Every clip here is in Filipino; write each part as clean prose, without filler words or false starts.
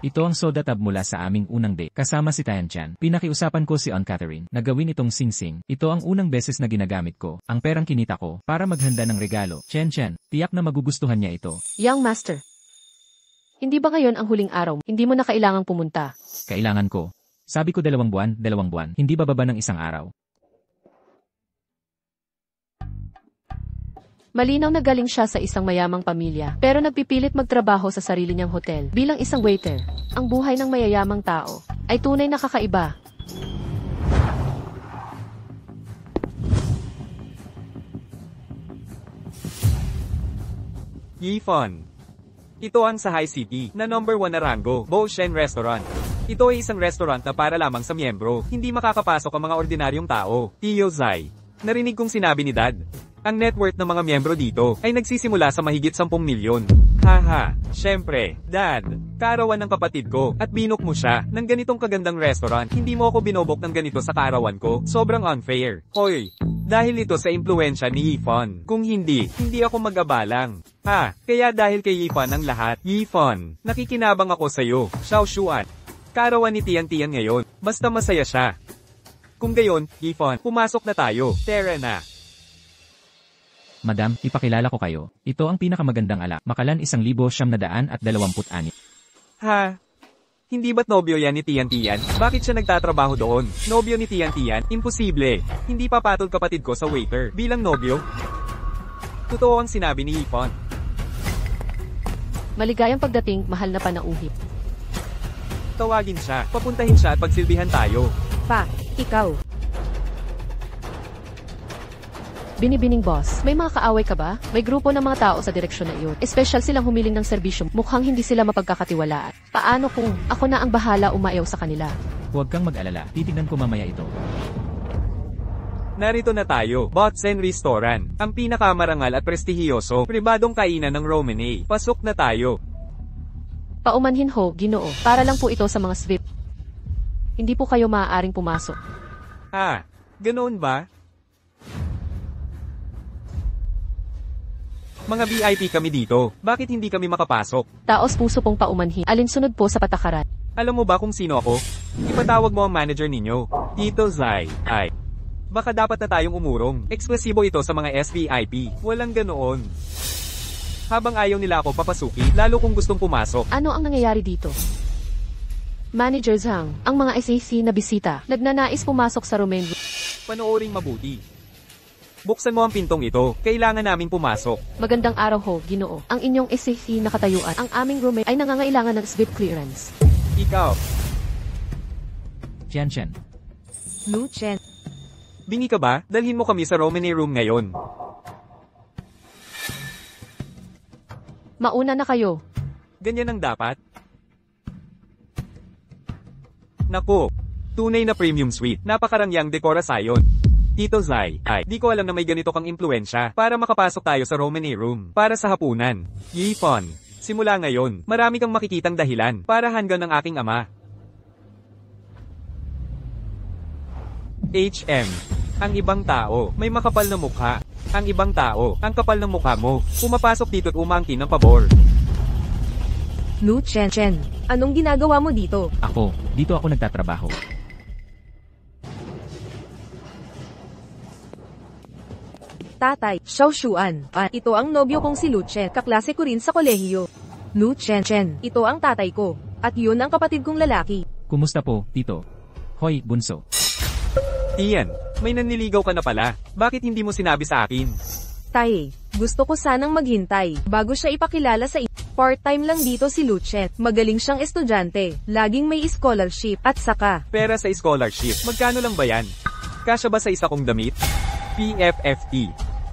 Ito ang soda tab mula sa aming unang date. Kasama si Tian-chan. Pinakiusapan ko si Aunt Catherine na gawin itong sing-sing. Ito ang unang beses na ginagamit ko ang perang kinita ko para maghanda ng regalo. Chen-chan, tiyak na magugustuhan niya ito. Young Master. Hindi ba ngayon ang huling araw? Hindi mo na kailangang pumunta. Kailangan ko. Sabi ko 2 buwan, 2 buwan. Hindi bababa ng 1 araw. Malinaw na galing siya sa isang mayamang pamilya, pero nagpipilit magtrabaho sa sarili niyang hotel. Bilang isang waiter, ang buhay ng mayayamang tao ay tunay na kakaiba. Yifan. Ito ang sa High City na number 1 na rango, Bo Shen Restaurant. Ito ay isang restaurant na para lamang sa miyembro, hindi makakapasok ang mga ordinaryong tao. Tio Zai. Narinig kong sinabi ni Dad. Ang net worth ng mga miyembro dito ay nagsisimula sa mahigit 10 milyon. Haha, syempre, Dad, kaarawan ng kapatid ko at binok mo siya ng ganitong kagandang restaurant. Hindi mo ako binobok ng ganito sa kaarawan ko. Sobrang unfair. Hoy, dahil ito sa impluensya ni Yifan. Kung hindi ako mag-abalang. Kaya dahil kay Yifan ang lahat. Yifan, nakikinabang ako sa'yo. Xiao Shuan. Kaarawan ni Tian ngayon. Basta masaya siya. Kung gayon, Yifan, pumasok na tayo. Tara na. Madam, ipakilala ko kayo. Ito ang pinakamagandang ala. Makalan 1,926. Hindi ba't nobyo yan ni Tian? Bakit siya nagtatrabaho doon? Nobyo ni Tian? Imposible. Hindi papatol kapatid ko sa waiter. Bilang nobyo? Totoo ang sinabi ni Yifan. Maligayang pagdating, mahal na panauhip. Tawagin siya, papuntahin siya at pagsilbihan tayo. Ikaw. Binibining boss, may mga kaaway ka ba? May grupo ng mga tao sa direksyon na iyon. Espesyal silang humiling ng serbisyo. Mukhang hindi sila mapagkakatiwalaan. Paano kung ako na ang bahala umayaw sa kanila? Huwag kang mag-alala. Titignan ko mamaya ito. Narito na tayo, Botsen Restaurant. Ang pinakamarangal at prestihiyoso, pribadong kainan ng Romanay. Pasok na tayo. Paumanhin ho, Ginoo. Para lang po ito sa mga SVIP. Hindi po kayo maaaring pumasok. Ganoon ba? Mga VIP kami dito, bakit hindi kami makapasok? Taos puso pong paumanhin. Alinsunod po sa patakaran. Alam mo ba kung sino ako? Ipatawag mo ang manager ninyo, Tito Zai. Baka dapat na tayong umurong. Eksklusibo ito sa mga SVIP. Walang ganoon. Habang ayaw nila ako papasukin, lalo kung gustong pumasok. Ano ang nangyayari dito? Manager Zhang, ang mga SAC na bisita, nagnanais pumasok sa Romaine. Panooring mabuti. Buksan mo ang pintong ito. Kailangan naming pumasok. Magandang araw ho, Ginoo. Ang inyong SAC na katayuan, ang aming roommate ay nangangailangan ng SVIP clearance. Ikaw. Chen-chen. Lu Chen. Bingi ka ba? Dalhin mo kami sa Romanay room ngayon. Mauna na kayo. Ganyan ang dapat. Naku, tunay na premium suite. Napakarangyang dekorasyon. Tito Zai, di ko alam na may ganito kang impluensya para makapasok tayo sa Romanay room para sa hapunan. Yifan, simula ngayon, marami kang makikitang dahilan para hanggan ng aking ama. Ang ibang tao, may makapal na mukha. Ang ibang tao, ang kapal ng mukha mo. Pumapasok dito't umangkin ng pabor. Lu Chen, anong ginagawa mo dito? Dito ako nagtatrabaho. Tatay, Xiao Shuan. Ito ang nobyo kong si Lu Chen, kaklase ko rin sa kolehiyo. Lu Chen, ito ang tatay ko. At yun ang kapatid kong lalaki. Kumusta po, Tito? Hoy, bunso. Tian, may nanliligaw ka na pala. Bakit hindi mo sinabi sa akin? Tay, gusto ko sanang maghintay bago siya ipakilala sa part-time lang dito si Lu Chen. Magaling siyang estudyante, laging may scholarship, at saka pera sa scholarship. Magkano lang ba yan? Kasya ba sa isa kong damit? PFFT.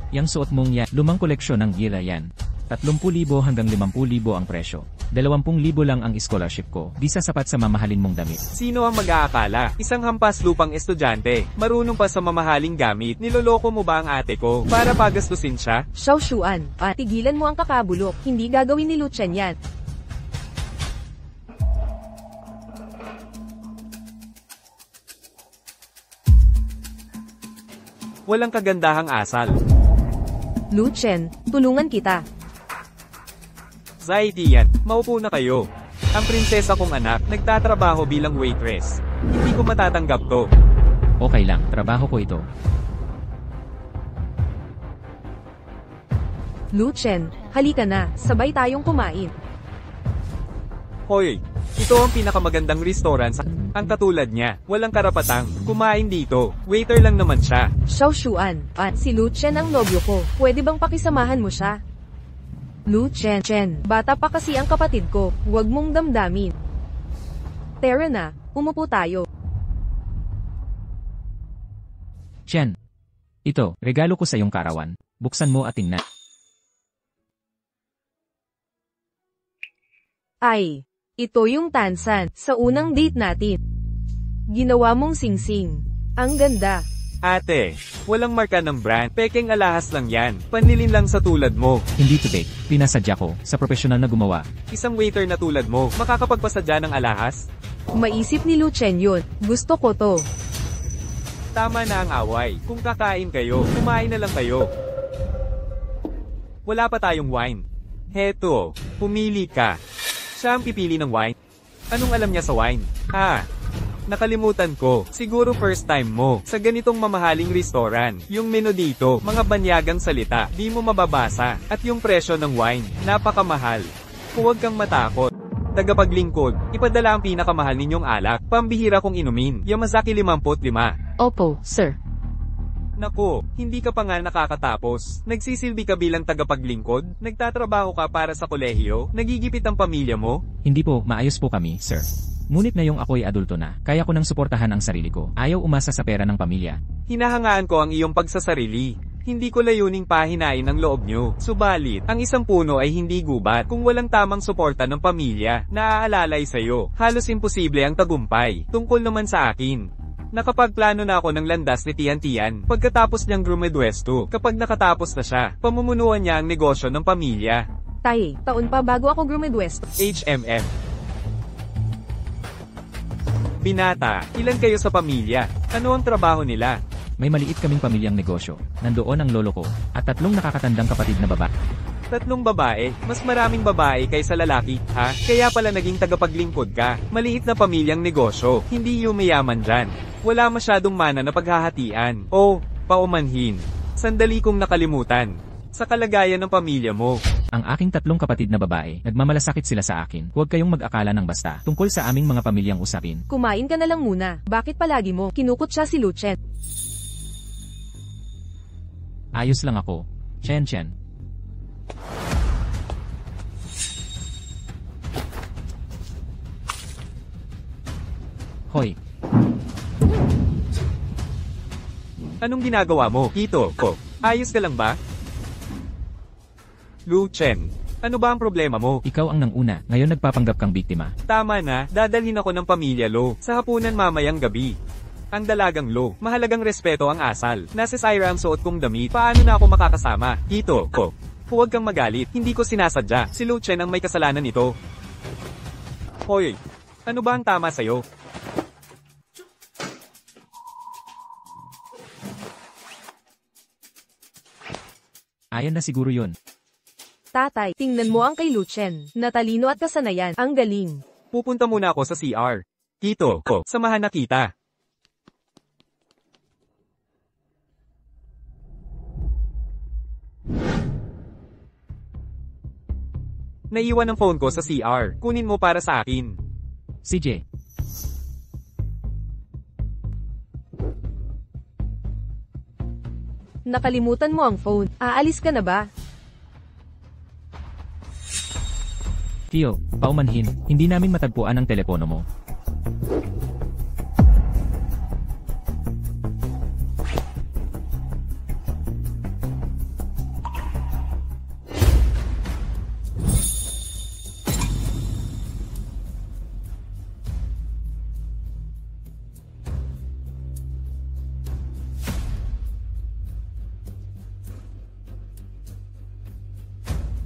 Yang suot mong yan, lumang koleksyon ng gira yan. 30,000 hanggang 50,000 ang presyo. 20,000 lang ang scholarship ko. Di sapat sa mamahalin mong damit. Sino ang mag-aakala? Isang hampas lupang estudyante. Marunong pa sa mamahaling gamit. Niloloko mo ba ang ate ko para pagastusin siya? Xiao Shuan, tigilan mo ang kakabulok. Hindi gagawin ni Lu Chen yan. Walang kagandahang asal. Lu Chen, tulungan kita. Zai Tian, maupo na kayo. Ang prinsesa kong anak, nagtatrabaho bilang waitress. Hindi ko matatanggap to. Okay lang, trabaho ko ito. Lu Chen, halika na, sabay tayong kumain. Hoy, ito ang pinakamagandang restaurant sa... Ang katulad niya, walang karapatang kumain dito. Waiter lang naman siya. Xiao Shuan, si Lu Chen ang nobyo ko. Pwede bang pakisamahan mo siya? Lu Chen, bata pa kasi ang kapatid ko, huwag mong damdamin. Tara na, umupo tayo. Chen. Ito, regalo ko sa iyong karawan. Buksan mo at tingnan. Ay, ito yung tansan sa unang date natin. Ginawa mong singsing. Ang ganda. Ate, walang marka ng brand. Pekeng alahas lang yan. Panlilin lang sa tulad mo. Hindi to fake. Pinasadya ko, sa profesional na gumawa. Isang waiter na tulad mo, makakapagpasadya ng alahas? Maisip ni Lu Chen yun. Gusto ko to. Tama na ang away. Kung kakain kayo, kumain na lang kayo. Wala pa tayong wine. Heto, pumili ka. Siya ang pipili ng wine. Anong alam niya sa wine? Nakalimutan ko. Siguro first time mo. Sa ganitong mamahaling restaurant. Yung menu dito, mga banyagang salita, di mo mababasa. At yung presyo ng wine, napakamahal. Huwag kang matakot. Tagapaglingkod, ipadala ang pinakamahal ninyong alak. Pambihira kong inumin. Yamazaki 55. Opo, sir. Naku, hindi ka pa nga nakakatapos. Nagsisilbi ka bilang tagapaglingkod? Nagtatrabaho ka para sa kolehiyo? Nagigipit ang pamilya mo? Hindi po, maayos po kami, sir. Ngunit ngayong ako'y adulto na, kaya ko nang suportahan ang sarili ko. Ayaw umasa sa pera ng pamilya. Hinahangaan ko ang iyong pagsasarili. Hindi ko layuning pahinain ang loob nyo. Subalit, ang isang puno ay hindi gubat kung walang tamang suporta ng pamilya na aalalay sa'yo. Halos imposible ang tagumpay. Tungkol naman sa akin. Nakapagplano na ako ng landas ni Tian. Pagkatapos niyang grumedwesto, kapag nakatapos na siya, pamumunuan niya ang negosyo ng pamilya. Tay, taon pa bago ako grumedwesto. HMF. Binata, ilan kayo sa pamilya? Ano ang trabaho nila? May maliit kaming pamilyang negosyo. Nandoon ang lolo ko, at 3 nakakatandang kapatid na babae. 3 babae, mas maraming babae kaysa lalaki, ha? Kaya pala naging tagapaglingkod ka. Maliit na pamilyang negosyo, hindi yung mayaman dyan. Wala masyadong mana na paghahatian. O, paumanhin. Sandali kong nakalimutan. Sa kalagayan ng pamilya mo. Ang aking 3 kapatid na babae, nagmamalasakit sila sa akin. Huwag kayong mag-akala ng basta, tungkol sa aming mga pamilyang usapin. Kumain ka na lang muna. Bakit palagi mo kinukot siya si Lu Chen? Ayos lang ako. Chen. Hoy, Anong ginagawa mo, Kito? Ayos ka lang ba? Lu Chen, ano ba ang problema mo? ikaw ang nanguna, ngayon nagpapanggap kang biktima. Tama na, dadalhin ako ng pamilya Lo, sa hapunan mamayang gabi. Ang dalagang Lo, mahalagang respeto ang asal. Nasa Syra ang suot kong damit, paano na ako makakasama? Kito, huwag kang magalit, hindi ko sinasadya. Si Lu Chen ang may kasalanan nito. Hoy, ano ba ang tama sa'yo? Ayan na siguro yun. Tatay, tingnan mo ang kay Lu Chen. Natalino at kasanayan. Ang galing. Pupunta muna ako sa CR. Kito, samahan na kita. Naiwan ang phone ko sa CR. Kunin mo para sa akin. CJ, Nakalimutan mo ang phone. Aalis ka na ba? Tio, paumanhin, hindi namin matagpuan ang telepono mo.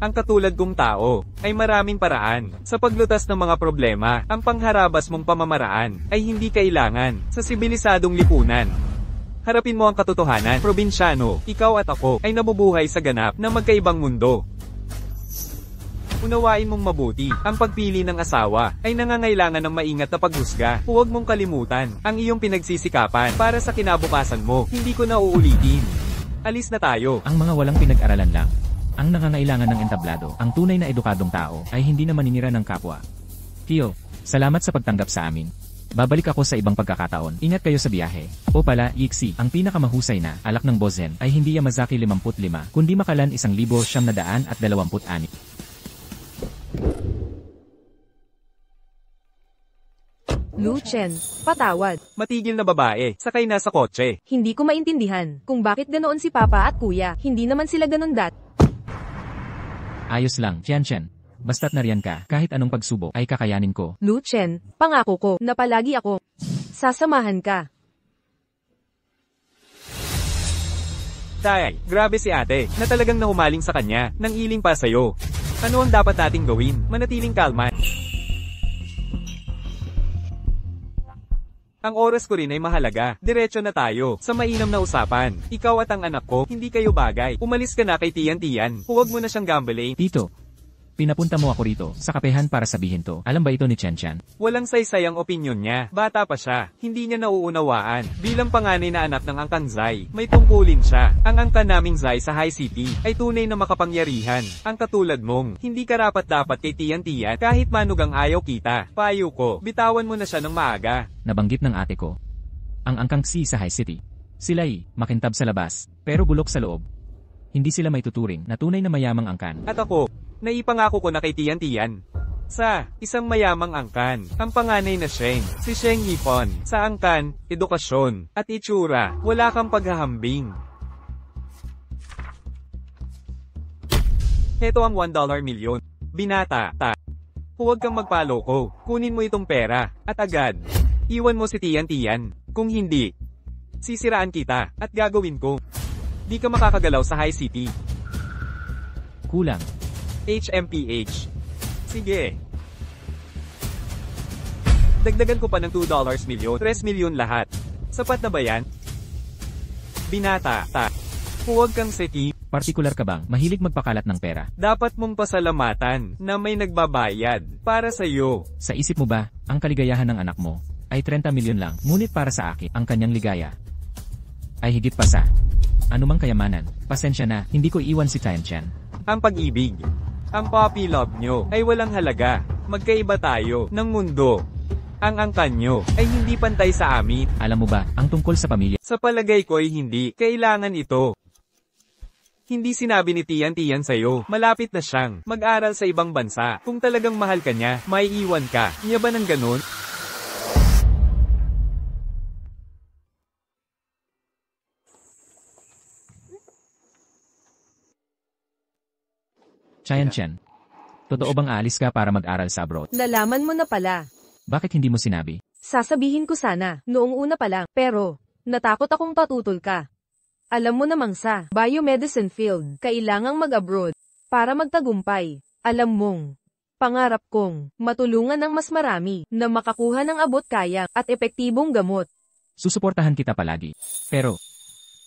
Ang katulad kong tao, ay maraming paraan. Sa paglutas ng mga problema, ang pangharabas mong pamamaraan, ay hindi kailangan, sa sibilisadong lipunan. Harapin mo ang katotohanan, probinsyano, ikaw at ako, ay nabubuhay sa ganap na magkaibang mundo. Unawain mong mabuti. Ang pagpili ng asawa ay nangangailangan ng maingat na paghusga. Huwag mong kalimutan ang iyong pinagsisikapan para sa kinabukasan mo. Hindi ko na uulitin. Alis na tayo. Ang mga walang pinag-aralan lang ang nangangailangan ng entablado. Ang tunay na edukadong tao ay hindi na maninira ng kapwa. Tio, salamat sa pagtanggap sa amin. Babalik ako sa ibang pagkakataon. Ingat kayo sa biyahe. O pala, Ixi, ang pinakamahusay na alak ng Bozen ay hindi Yamazaki 55, kundi Makalan 1926. Lucien, patawad. Matigil na babae, sakay na sa kotse. Hindi ko maintindihan kung bakit ganoon si Papa at Kuya. Hindi naman sila ganoon Ayos lang, Chen. Basta't nariyan ka, kahit anong pagsubok ay kakayanin ko. Lucien, pangako ko na palagi ako sasamahan ka. Tay, grabe si ate, na talagang nahumaling sa kanya, nang iling pa sa'yo. Ano ang dapat nating gawin? Manatiling kalma. Ang oras ko rin ay mahalaga. Diretso na tayo sa mainam na usapan. Ikaw at ang anak ko, hindi kayo bagay. Umalis ka na kay Tian. Huwag mo na siyang gambling. Tito, pinapunta mo ako rito sa kapehan para sabihin to. Alam ba ito ni Chen? Walang saysay ang opinyon niya. Bata pa siya. Hindi niya nauunawaan. Bilang panganay na anak ng Angkan Zai, may tungkulin siya. Ang angkan naming Zai sa High City ay tunay na makapangyarihan. Ang katulad mong, hindi karapat-dapat kay Tian kahit manugang ayaw kita. Payo ko, bitawan mo na siya ng maaga. Nabanggit ng ate ko. Ang Angkang Si sa High City. Sila'y makintab sa labas, pero bulok sa loob. Hindi sila may tuturing na tunay na mayamang angkan. At ako, naipangako ko na kay Tian. Sa isang mayamang angkan, ang panganay na Sheng, si Sheng Yifan. Sa angkan, edukasyon, at itsura, wala kang paghahambing. Heto ang $1 milyon. Binata, huwag kang magpaloko. Kunin mo itong pera, at agad. Iwan mo si Tian. Kung hindi, sisiraan kita, at gagawin ko. Di ka makakagalaw sa High City. Kulang. HMPH. Sige. Dagdagan ko pa ng $2 milyon, 3 milyon lahat. Sapat na ba yan? Binata, huwag kang seki. Partikular ka bang mahilig magpakalat ng pera? Dapat mong pasalamatan na may nagbabayad para sa'yo. Sa isip mo ba, ang kaligayahan ng anak mo ay 30 milyon lang, ngunit para sa akin, ang kanyang ligaya ay higit pa sa anumang kayamanan. Pasensya na, hindi ko iwan si Chen. Ang pag-ibig, ang puppy love nyo ay walang halaga. Magkaiba tayo ng mundo. Ang angkan nyo ay hindi pantay sa amin. Alam mo ba, ang tungkol sa pamilya? Sa palagay ko ay hindi kailangan ito. Hindi sinabi ni Tian sa'yo, malapit na siyang mag-aral sa ibang bansa. Kung talagang mahal ka niya, may iwan ka. Niya ba ng ganun? Chen, totoo bang aalis ka para mag-aral sa abroad? Nalaman mo na pala. Bakit hindi mo sinabi? Sasabihin ko sana, noong una pa lang, pero natakot akong tatutol ka. Alam mo namang sa biomedicine field, kailangang mag-abroad para magtagumpay. Alam mong, pangarap kong matulungan ng mas marami na makakuha ng abot kaya at epektibong gamot. Susuportahan kita palagi. Pero,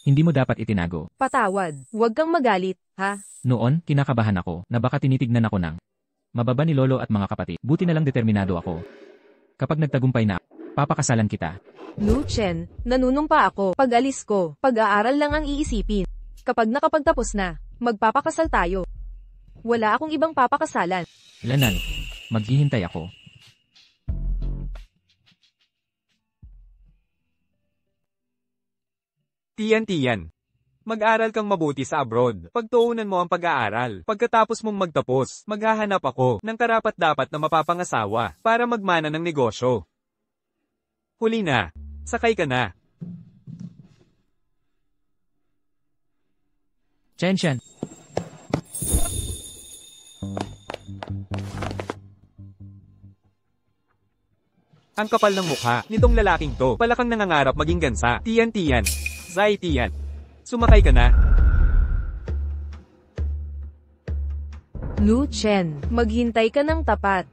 hindi mo dapat itinago. Patawad, huwag kang magalit, ha? Noon, kinakabahan ako na baka tinitignan ako ng mababa ni Lolo at mga kapatid. Buti na lang determinado ako. Kapag nagtagumpay na, papakasalan kita. Lucien, nanunumpa ako. Pag alis ko, pag-aaral lang ang iisipin. Kapag nakapagtapos na, magpapakasal tayo. Wala akong ibang papakasalan. Lanan, maghihintay ako. Tian. Mag-aral kang mabuti sa abroad. Pagtuunan mo ang pag-aaral. Pagkatapos mong magtapos, maghahanap ako ng karapat-dapat na mapapangasawa para magmana ng negosyo. Huli na. Sakay ka na. Chen. Ang kapal ng mukha nitong lalaking to. Palakang nangangarap maging gansa. Tian. Zai Tian. Sumakay ka na. Lucien, maghintay ka ng tapat.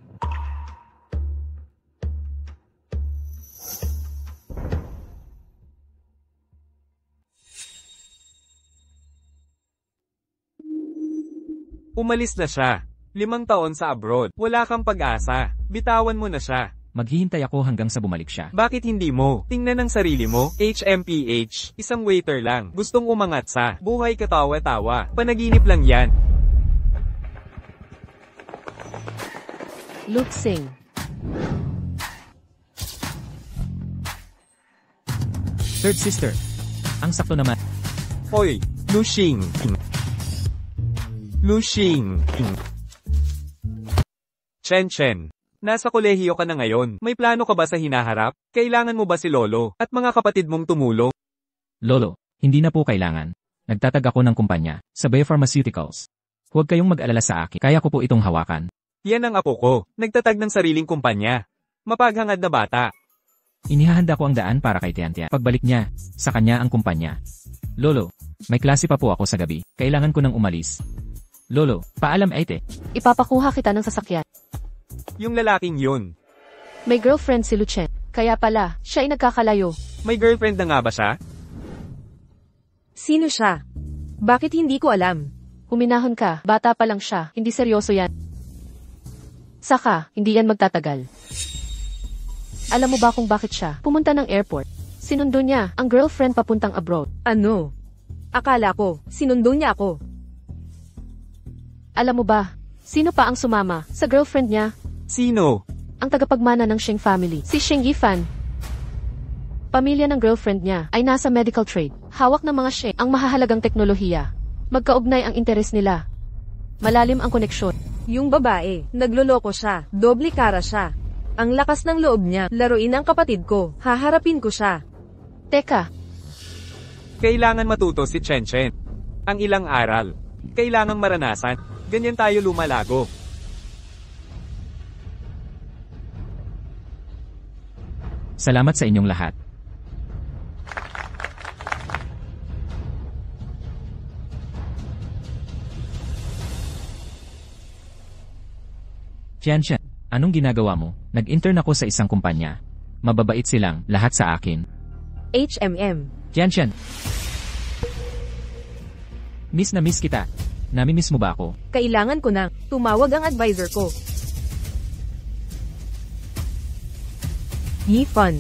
Umalis na siya. 5 taon sa abroad. Wala kang pag-asa. Bitawan mo na siya. Maghihintay ako hanggang sa bumalik siya. Bakit hindi mo? Tingnan ang sarili mo. HMPH. Isang waiter lang. Gustong umangat sa buhay katawa-tawa. Panaginip lang yan. Luke Sing. Third sister. Ang sakto naman. Hoy, Lushing. Lushing. Chen. Nasa kolehiyo ka na ngayon. May plano ka ba sa hinaharap? Kailangan mo ba si Lolo at mga kapatid mong tumulong? Lolo, hindi na po kailangan. Nagtatag ako ng kumpanya, sa Biopharmaceuticals. Huwag kayong mag-alala sa akin. Kaya ko po itong hawakan. Yan ang apo ko. Nagtatag ng sariling kumpanya. Mapaghangad na bata. Inihahanda ko ang daan para kay Tiantian. Pagbalik niya, sa kanya ang kumpanya. Lolo, may klase pa po ako sa gabi. Kailangan ko nang umalis. Lolo, paalam ate. Ipapakuha kita ng sasakyan. Yung lalaking yun. May girlfriend si Lucien. Kaya pala, siya ay nagkakalayo. May girlfriend na nga ba siya? Sino siya? Bakit hindi ko alam? Huminahon ka, bata pa lang siya, hindi seryoso yan. Saka, hindi yan magtatagal. Alam mo ba kung bakit siya pumunta ng airport? Sinundo niya ang girlfriend papuntang abroad. Ano? Akala ko, sinundo niya ako. Alam mo ba, sino pa ang sumama sa girlfriend niya? Sino? Ang tagapagmana ng Sheng family, si Sheng Yifan. Pamilya ng girlfriend niya ay nasa medical trade. Hawak ng mga Sheng ang mahahalagang teknolohiya. Magkaugnay ang interes nila. Malalim ang koneksyon. Yung babae, nagloloko siya, doble kara siya. Ang lakas ng loob niya, laruin ang kapatid ko, haharapin ko siya. Teka, Kailangan matuto si Chen. Ang ilang aral. Kailangang maranasan. Ganyan tayo lumalago. Salamat sa inyong lahat. Tiantian, anong ginagawa mo? Nag-intern ako sa isang kumpanya. Mababait silang, lahat sa akin. HMM. Tiantian. Miss na miss kita. Namimiss mo ba ako? Kailangan ko nang tumawag ang advisor ko. Yifan.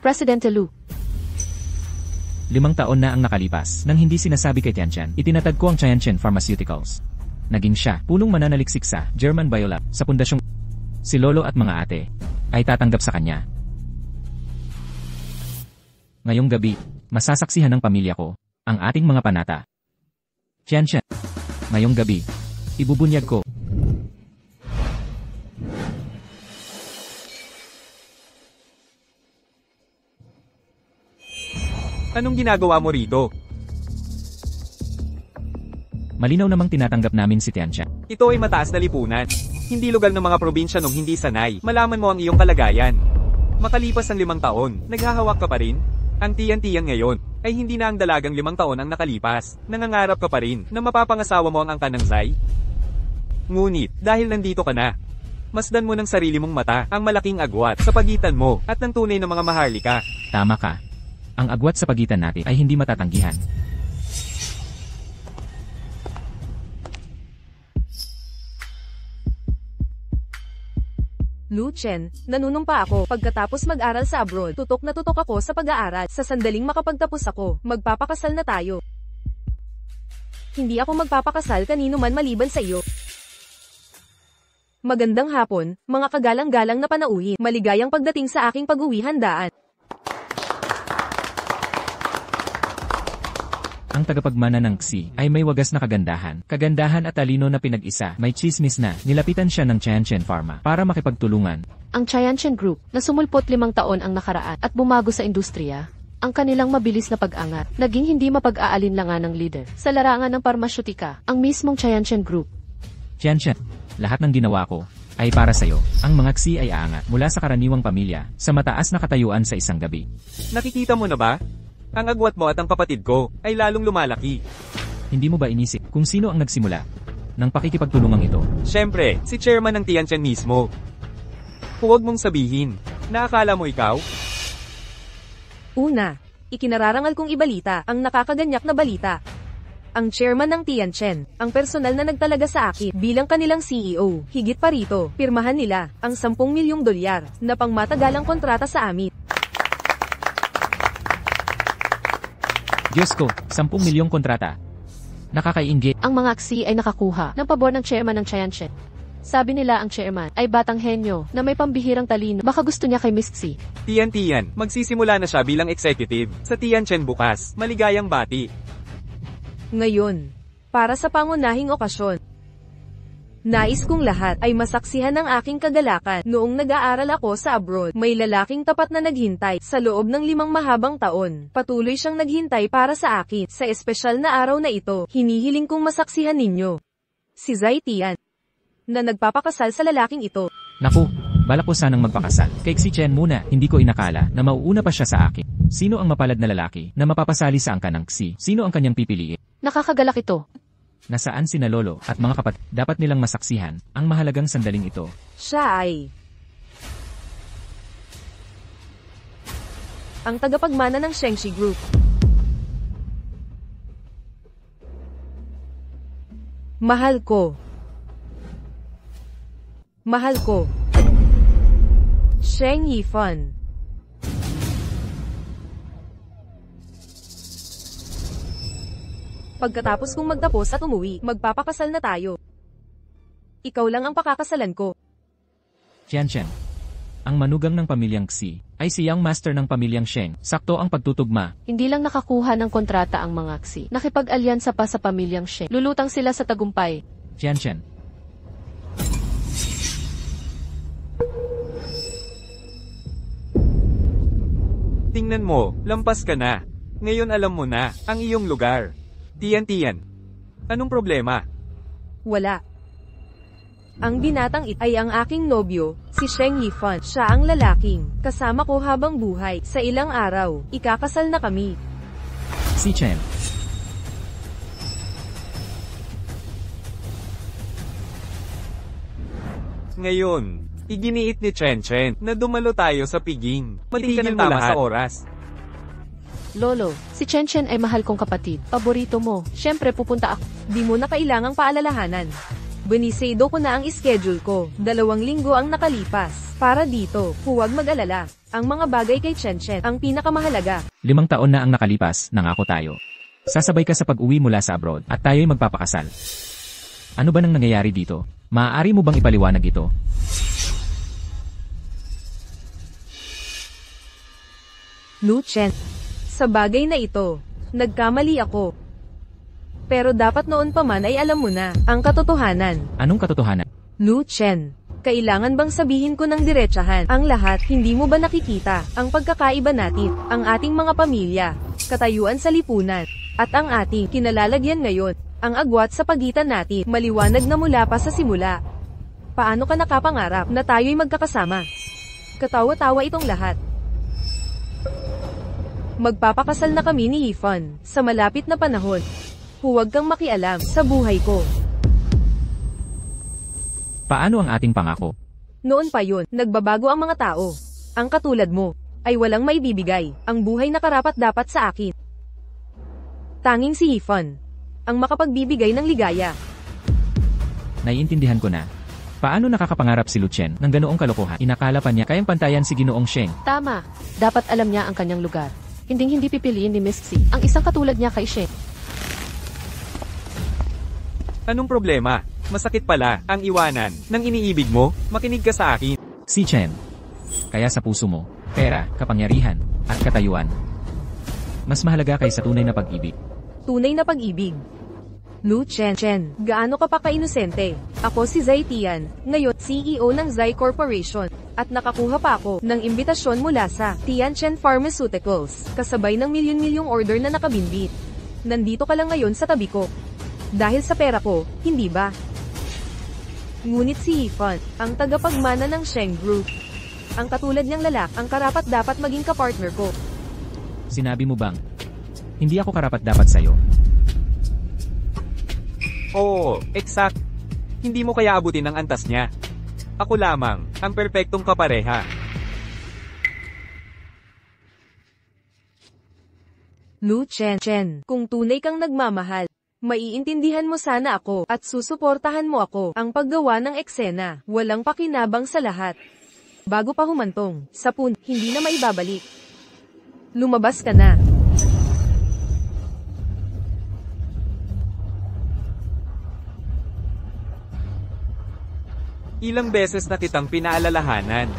Presidente Lu. 5 taon na ang nakalipas nang hindi sinasabi kay Tiantian, itinatag ko ang Tiantian Pharmaceuticals. Naging siya, punong mananaliksik sa German Biolab sa pundasyong si Lolo at mga ate ay tatanggap sa kanya. Ngayong gabi, masasaksihan ng pamilya ko ang ating mga panata. Tiantian, ngayong gabi, ibubunyag ko. Anong ginagawa mo rito? Malinaw namang tinatanggap namin si Tiantian. Ito ay mataas na lipunan. Hindi lugar ng mga probinsya nung hindi sanay. Malaman mo ang iyong kalagayan. Makalipas ang 5 taon, naghahawak ka pa rin? Ang tiyan-tiyan ngayon, ay hindi na ang dalagang 5 taon ang nakalipas. Nangangarap ka pa rin na mapapangasawa mo ang angkan ng Zai? Ngunit, dahil nandito ka na, masdan mo ng sarili mong mata ang malaking agwat sa pagitan mo at ng tunay na mga maharlika. Tama ka. Ang agwat sa pagitan natin ay hindi matatanggihan. Lucien, nanunumpa ako. Pagkatapos mag-aral sa abroad, tutok na tutok ako sa pag-aaral. Sa sandaling makapagtapos ako, magpapakasal na tayo. Hindi ako magpapakasal kanino man maliban sa iyo. Magandang hapon, mga kagalang-galang na panauhin. Maligayang pagdating sa aking pag-uwi handaan. Ang tagapagmana ng Xi ay may wagas na kagandahan at talino na pinag-isa. May chismis na nilapitan siya ng Tiantian Pharma para makipagtulungan. Ang Tiantian Group, na sumulpot 5 taon ang nakaraan at bumago sa industriya, ang kanilang mabilis na pag-angat, naging hindi mapag-aalinlangan ng leader sa larangan ng parmasyotika, ang mismong Tiantian Group. Tiantian, lahat ng ginawa ko ay para sa'yo. Ang mga Xi ay aangat mula sa karaniwang pamilya sa mataas na katayuan sa isang gabi. Nakikita mo na ba? Ang agwat mo at ang kapatid ko ay lalong lumalaki. Hindi mo ba inisip kung sino ang nagsimula ng pakikipagtulungang ito? Siyempre, si chairman ng Tiantian mismo. Huwag mong sabihin, naakala mo ikaw? Una, Ikinararangal kong ibalita ang nakakaganyak na balita. Ang chairman ng Tianchen, ang personal na nagtalaga sa akin bilang kanilang CEO. Higit pa rito, pirmahan nila ang 10 milyong dolyar na pangmatagalang kontrata sa amin. Diyos ko, 10 milyong kontrata. Nakakainggit. Ang mga aksi ay nakakuha ng pabor ng chairman ng Tianchen. Sabi nila ang chairman ay batang henyo na may pambihirang talino. Baka gusto niya kay Miss Xi. Tian, magsisimula na siya bilang executive sa Tianchen bukas. Maligayang bati. Ngayon, para sa pangunahing okasyon, nais kong lahat ay masaksihan ng aking kagalakan. Noong nag-aaral ako sa abroad, may lalaking tapat na naghintay sa loob ng 5 mahabang taon. Patuloy siyang naghintay para sa akin. Sa espesyal na araw na ito, hinihiling kong masaksihan ninyo si Zai Tian na nagpapakasal sa lalaking ito. Naku, balak ko sanang magpakasal. Kay Xi Chen muna, hindi ko inakala na mauuna pa siya sa akin. Sino ang mapalad na lalaki na mapapasali sa angkan ng Xi? Sino ang kanyang pipiliin? Nakakagalak ito. Nasaan sina lolo at mga kapatid? Dapat nilang masaksihan ang mahalagang sandaling ito. Siya ay ang tagapagmana ng Shengxi Group. Mahal ko. Mahal ko. Sheng Yifan. Pagkatapos kong magtapos at umuwi, magpapakasal na tayo. Ikaw lang ang pakakasalan ko. Tianchen. Ang manugang ng pamilyang Xi ay siyang master ng pamilyang Sheng. Sakto ang pagtutugma. Hindi lang nakakuha ng kontrata ang mga aksi. Nakipag-alyansa pa sa pamilyang Sheng. Lulutang sila sa tagumpay. Tianchen. Tingnan mo, lampas ka na. Ngayon alam mo na ang iyong lugar. Tian, anong problema? Wala. Ang binatang ito ay ang aking nobyo, si Sheng Yifan. Siya ang lalaking kasama ko habang buhay. Sa ilang araw, ikakasal na kami. Xi Chen. Ngayon, iginiit ni Chen na dumalo tayo sa piging. Matigil mo tama sa oras. Lolo, si Chen ay mahal kong kapatid. Paborito mo. Siyempre pupunta ako. Di mo na kailangang paalalahanan. Binisedo ko na ang schedule ko. 2 linggo ang nakalipas. Para dito, huwag mag-alala. Ang mga bagay kay Chen ang pinakamahalaga. 5 taon na ang nakalipas, nangako tayo. Sasabay ka sa pag-uwi mula sa abroad at tayo'y magpapakasal. Ano ba nang nangyayari dito? Maaari mo bang ipaliwanag ito? Lu Chen. Sa bagay na ito, nagkamali ako. Pero dapat noon pa man ay alam mo na ang katotohanan. Anong katotohanan? Lu Chen, kailangan bang sabihin ko ng diretsahan ang lahat? Hindi mo ba nakikita ang pagkakaiba natin, ang ating mga pamilya, katayuan sa lipunan, at ang ating kinalalagyan ngayon, ang agwat sa pagitan natin, maliwanag na mula pa sa simula. Paano ka nakapangarap na tayo'y magkakasama? Katawa-tawa itong lahat. Magpapakasal na kami ni Yifan sa malapit na panahon. Huwag kang makialam sa buhay ko. Paano ang ating pangako? Noon pa yun, nagbabago ang mga tao. Ang katulad mo, ay walang maibibigay ang buhay na karapat-dapat sa akin. Tanging si Yifan ang makapagbibigay ng ligaya. Naiintindihan ko na. Paano nakakapangarap si Lu Chen ng ganoong kalokohan? Inakala pa niya kayang pantayan si Ginoong Sheng. Tama. Dapat alam niya ang kanyang lugar. Hindi pipiliin ni Miss Xi ang isang katulad niya kay Sheng. Anong problema? Masakit pala ang iwanan ng iniibig mo? Makinig ka sa akin. Xi Chen. Kaya sa puso mo, pera, kapangyarihan, at katayuan. Mas mahalaga kaysa tunay na pag-ibig. Tunay na pag-ibig. Lu Chen, gaano ka pa ka-inosente? Ako si Zai Tian, ngayon CEO ng Zai Corporation, at nakakuha pa ako ng imbitasyon mula sa Tianchen Pharmaceuticals, kasabay ng milyon-milyong order na nakabinbit. Nandito ka lang ngayon sa tabi ko. Dahil sa pera ko, hindi ba? Ngunit si Yifan, ang tagapagmana ng Sheng Group, ang katulad niyang lalak, ang karapat dapat maging kapartner ko. Sinabi mo bang, hindi ako karapat dapat sa'yo? Oo, exact. Hindi mo kaya abutin ang antas niya. Ako lamang, ang perpektong kapareha. Lu Chen, kung tunay kang nagmamahal, maiintindihan mo sana ako at susuportahan mo ako ang paggawa ng eksena, walang pakinabang sa lahat. Bago pa humantong, sapun, hindi na maibabalik. Lumabas ka na. Ilang beses na kitang pinaalalahanan.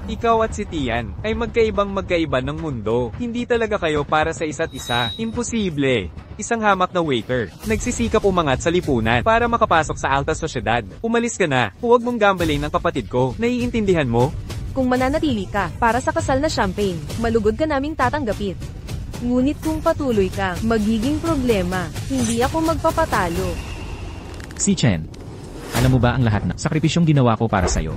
Ikaw at si Tian ay magkaiba ng mundo. Hindi talaga kayo para sa isa't isa. Imposible. Isang hamak na waiter. Nagsisikap umangat sa lipunan para makapasok sa alta sosyedad. Umalis ka na. Huwag mong gambalain ng kapatid ko. Naiintindihan mo? Kung mananatili ka para sa kasal na champagne, malugod ka naming tatanggapin. Ngunit kung patuloy ka, magiging problema. Hindi ako magpapatalo. Si Chen. Alam mo ba ang lahat ng sakripisyong ginawa ko para sa'yo?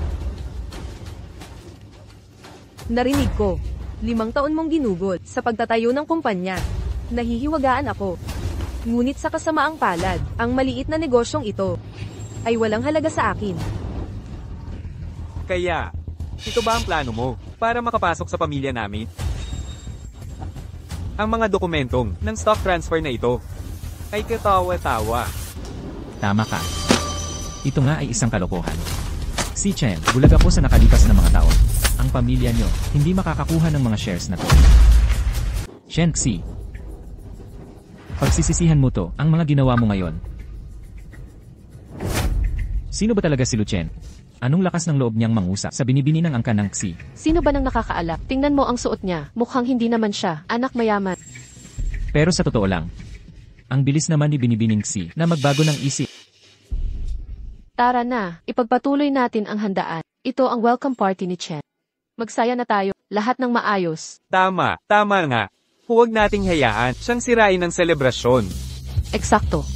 Narinig ko. 5 taon mong ginugol sa pagtatayo ng kumpanya. Nahihiwagaan ako. Ngunit sa kasamaang palad, ang maliit na negosyong ito ay walang halaga sa akin. Kaya, ito ba ang plano mo para makapasok sa pamilya namin? Ang mga dokumentong ng stock transfer na ito ay katawa-tawa. Tama ka. Ito nga ay isang kalokohan. Si Chen, bulag ako sa nakalipas na mga taon. Ang pamilya nyo, hindi makakakuha ng mga shares na to. Shen Xi. Pagsisisihan mo to, ang mga ginawa mo ngayon. Sino ba talaga si Lu Chen? Anong lakas ng loob niyang mangusap sa binibini ng angkan ng Xi? Sino ba nang nakakaalap? Tingnan mo ang suot niya. Mukhang hindi naman siya. Anak mayaman. Pero sa totoo lang, ang bilis naman ni binibining Xi na magbago ng isip. Tara na, ipagpatuloy natin ang handaan. Ito ang welcome party ni Chen. Magsaya na tayo, lahat ng maayos. Tama nga. Huwag nating hayaan siyang sirain ng selebrasyon. Eksakto.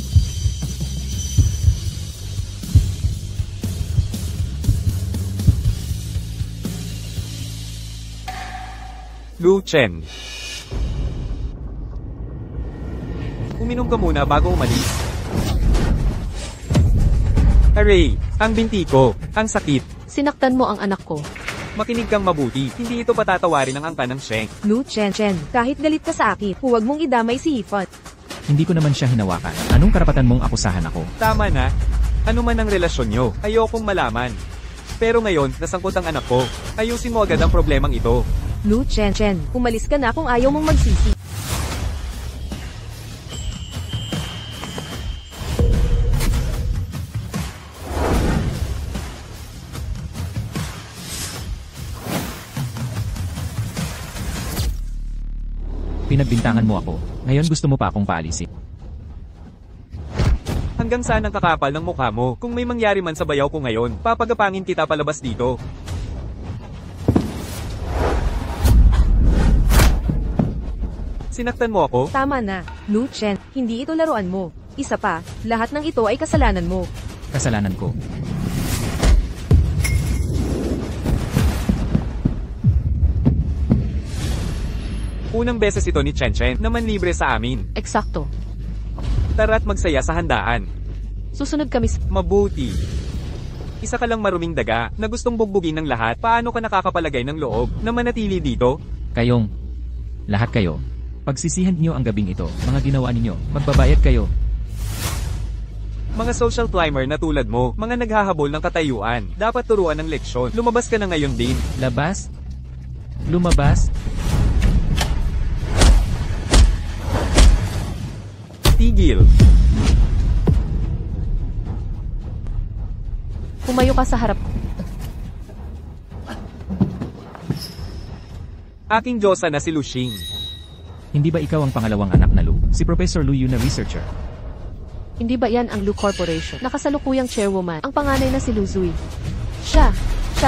Lu Chen. Uminom ka muna bago umalis. Aray, ang binti ko, ang sakit. Sinaktan mo ang anak ko. Makinig kang mabuti, hindi ito patatawarin ng angkan ng Sheng. Lu Chen, kahit galit ka sa akin, huwag mong idamay si Ifan. Hindi ko naman siya hinawakan. Anong karapatan mong akusahan ako? Tama na. Ano man ang relasyon nyo, ayokong malaman. Pero ngayon, nasangkot ang anak ko. Ayusin mo agad ang problemang ito. Lu Chen, umalis ka na kung ayaw mong magsisi. Pinagbintangan mo ako. Ngayon gusto mo pa akong paalisin. Hanggang saan ang kakapal ng mukha mo? Kung may mangyari man sa bayaw ko ngayon, papagapangin kita palabas dito. Sinaktan mo ako? Tama na, Lu Chen, hindi ito laruan mo. Isa pa, lahat ng ito ay kasalanan mo. Kasalanan ko. Unang beses ito ni Chen na manlibre sa amin. Eksakto. Tara't magsaya sa handaan. Susunod kami sa... Mabuti. Isa ka lang maruming daga na gustong bugbugin ng lahat. Paano ka nakakapalagay ng loob na manatili dito? Kayong, lahat kayo, pagsisihan niyo ang gabing ito, mga ginawa ninyo, magbabayad kayo. Mga social climber na tulad mo, mga naghahabol ng katayuan, dapat turuan ng leksyon. Lumabas ka na ngayon din. Labas? Lumabas? Tigil. Pumayo ka sa harap. Aking Diyosa na si Lu Xing. Hindi ba ikaw ang pangalawang anak na Lu? Si Professor Lu Yu na researcher. Hindi ba yan ang Lu Corporation? Nakasalukuyang chairwoman, ang panganay na si Lu Zui. Siya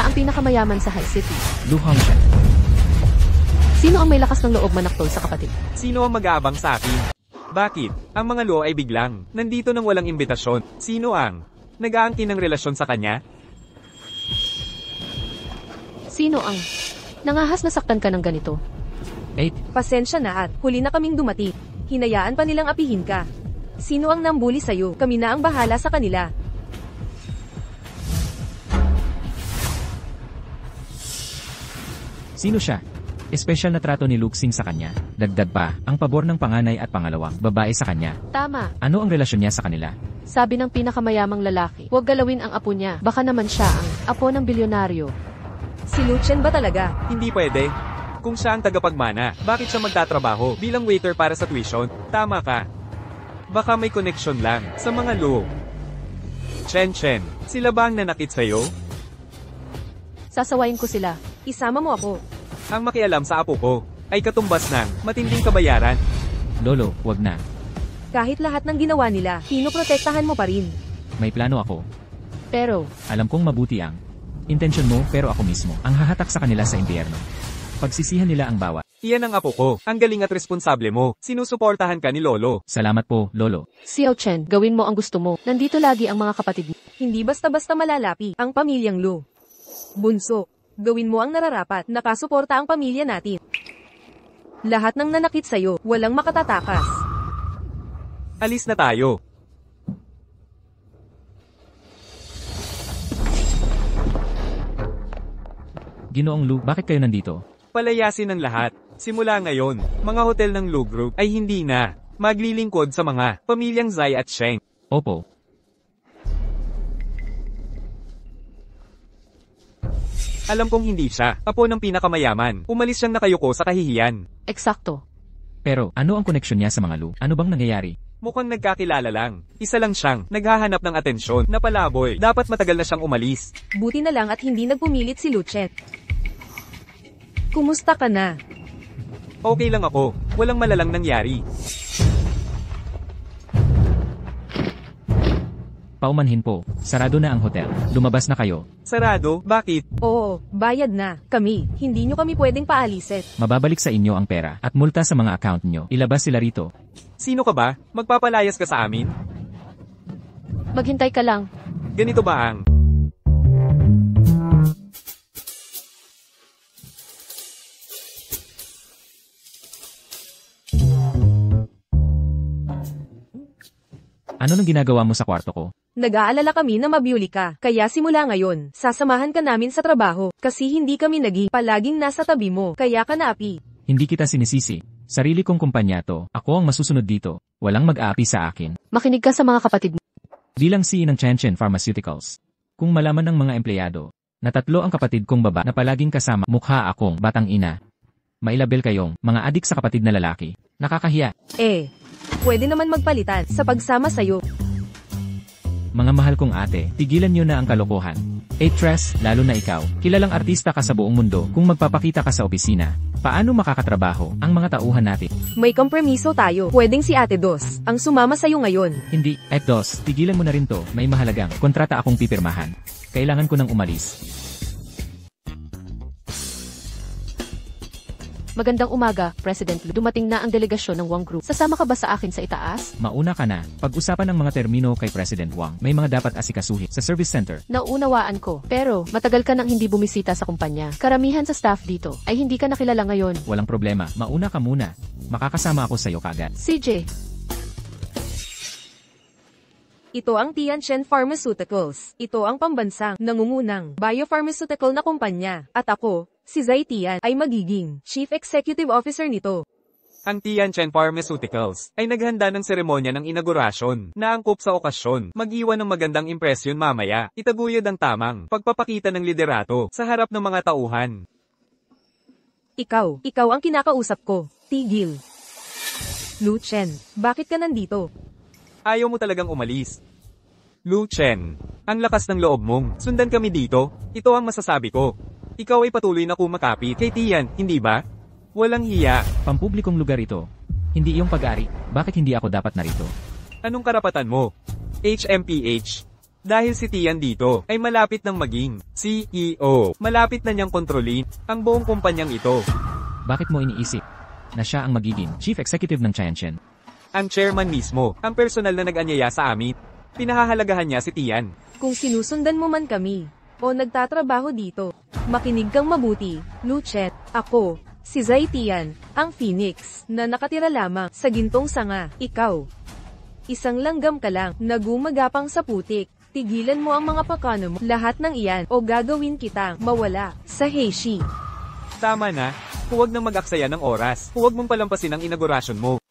ang pinakamayaman sa High City. Lu Hongsheng. Sino ang may lakas ng loob manaktol sa kapatid? Sino ang mag-aabang sa akin? Bakit? Ang mga Luo ay biglang nandito nang walang imbitasyon. Sino ang nag-aangkin ng relasyon sa kanya? Sino ang nangahas na saktan ka ng ganito? 8. Pasensya na at huli na kaming dumating. Hinayaan pa nilang apihin ka. Sino ang nambuli sa'yo? Kami na ang bahala sa kanila. Sino siya? Espesyal na trato ni Luxing sa kanya. Dagdag pa, ang pabor ng panganay at pangalawang babae sa kanya. Tama. Ano ang relasyon niya sa kanila? Sabi ng pinakamayamang lalaki, huwag galawin ang apo niya. Baka naman siya ang apo ng bilyonaryo. Si Lucien ba talaga? Hindi pwede. Kung siya ang tagapagmana, bakit siya magtatrabaho bilang waiter para sa tuition? Tama ka. Baka may connection lang sa mga Lu. Chen, sila ba ang nanakit sa'yo? Sasawayin ko sila. Isama mo ako. Ang makialam sa apo ko ay katumbas ng matinding kabayaran. Lolo, wag na. Kahit lahat ng ginawa nila, pinoprotektahan mo pa rin. May plano ako. Pero, Alam kong mabuti ang intensyon mo pero ako mismo ang hahatak sa kanila sa impyerno. Pagsisihan nila ang bawat. Iyan ang apo ko. Ang galing at responsable mo. Sinusuportahan ka ni Lolo. Salamat po, Lolo. Xiao Chen, gawin mo ang gusto mo. Nandito lagi ang mga kapatid mo. Hindi basta-basta malalapi ang pamilyang Lu. Bunso, gawin mo ang nararapat. Nakasuporta ang pamilya natin. Lahat ng nanakit sa'yo, walang makatatakas. Alis na tayo. Ginoong Lu, bakit kayo nandito? Palayasin ang lahat. Simula ngayon, mga hotel ng Lu Group ay hindi na maglilingkod sa mga pamilyang Zai at Sheng. Opo. Alam kong hindi siya apo ng pinakamayaman. Umalis siyang nakayuko sa kahihiyan. Eksakto. Pero, ano ang koneksyon niya sa mga Lu? Ano bang nangyayari? Mukhang nagkakilala lang. Isa lang siyang naghahanap ng atensyon na palaboy. Dapat matagal na siyang umalis. Buti na lang at hindi nagpumilit si Lucien. Kumusta ka na? Okay lang ako. Walang malalang nangyari. Paumanhin po. Sarado na ang hotel. Lumabas na kayo. Sarado? Bakit? Oo, bayad na. Kami, hindi nyo kami pwedeng paalisin. Mababalik sa inyo ang pera at multa sa mga account nyo. Ilabas sila rito. Sino ka ba? Magpapalayas ka sa amin? Maghintay ka lang. Ganito ba ang... Ano nang ginagawa mo sa kwarto ko? Nag-aalala kami na mabiuli ka, kaya simula ngayon, sasamahan ka namin sa trabaho, kasi hindi kami naging palaging nasa tabi mo, kaya ka naapi. Hindi kita sinisisi. Sarili kong kumpanya to. Ako ang masusunod dito. Walang mag-aapi sa akin. Makinig ka sa mga kapatid mo. Bilang CEO ng Chen Pharmaceuticals. Kung malaman ng mga empleyado, na 3 ang kapatid kong baba na palaging kasama, mukha akong batang ina. Mailabel kayong mga adik sa kapatid na lalaki. Nakakahiya. Pwede naman magpalitan sa pagsama sa'yo. Mga mahal kong ate, tigilan nyo na ang kalokohan. Tres, lalo na ikaw, kilalang artista ka sa buong mundo. Kung magpapakita ka sa opisina, paano makakatrabaho ang mga tauhan natin? May kompromiso tayo. Pwedeng si Ate Dos ang sumama sa'yo ngayon. Hindi, Dos, tigilan mo na rin to. May mahalagang kontrata akong pipirmahan. Kailangan ko nang umalis. Magandang umaga, President Lu. Dumating na ang delegasyon ng Wang Group. Sasama ka ba sa akin sa itaas? Mauna ka na. Pag-usapan ng mga termino kay President Wang, may mga dapat asikasuhin sa service center. Nauunawaan ko. Pero, matagal ka nang hindi bumisita sa kumpanya. Karamihan sa staff dito ay hindi ka nakilala ngayon. Walang problema. Mauna ka muna. Makakasama ako sa'yo kagad. CJ, Ito ang Tianchen Pharmaceuticals. Ito ang pambansang nangungunang biopharmaceutical na kumpanya. At ako, si Zai Tian, ay magiging Chief Executive Officer nito. Ang Tianchen Pharmaceuticals ay naghanda ng seremonya ng inaugurasyon na angkop sa okasyon. Mag-iwan ng magandang impresyon mamaya. Itaguyod ang tamang pagpapakita ng liderato sa harap ng mga tauhan. Ikaw ang kinakausap ko. Tigil. Lucien, bakit ka nandito? Ayaw mo talagang umalis. Lu Chen, ang lakas ng loob mong sundan kami dito. Ito ang masasabi ko. Ikaw ay patuloy na kumakapit kay Tian, hindi ba? Walang hiya. Pampublikong lugar ito. Hindi iyong pag-ari. Bakit hindi ako dapat narito? Anong karapatan mo? HMPH. Dahil si Tian dito ay malapit ng maging CEO. Malapit na niyang kontrolin ang buong kumpanyang ito. Bakit mo iniisip na siya ang magiging Chief Executive ng Tianchen? Ang chairman mismo, ang personal na nag-anyaya sa amin. Pinahahalagahan niya si Tian. Kung sinusundan mo man kami, o nagtatrabaho dito, makinig kang mabuti, Lucien. Ako, si Zai Tian, ang Phoenix, na nakatira lamang sa gintong sanga. Ikaw, isang langgam ka lang, na gumagapang sa putik. Tigilan mo ang mga pakano mo, lahat ng iyan, o gagawin kitang mawala sa Heishi. Tama na, Huwag nang mag-aksaya ng oras. Huwag mong palampasin ang inaugurasyon mo.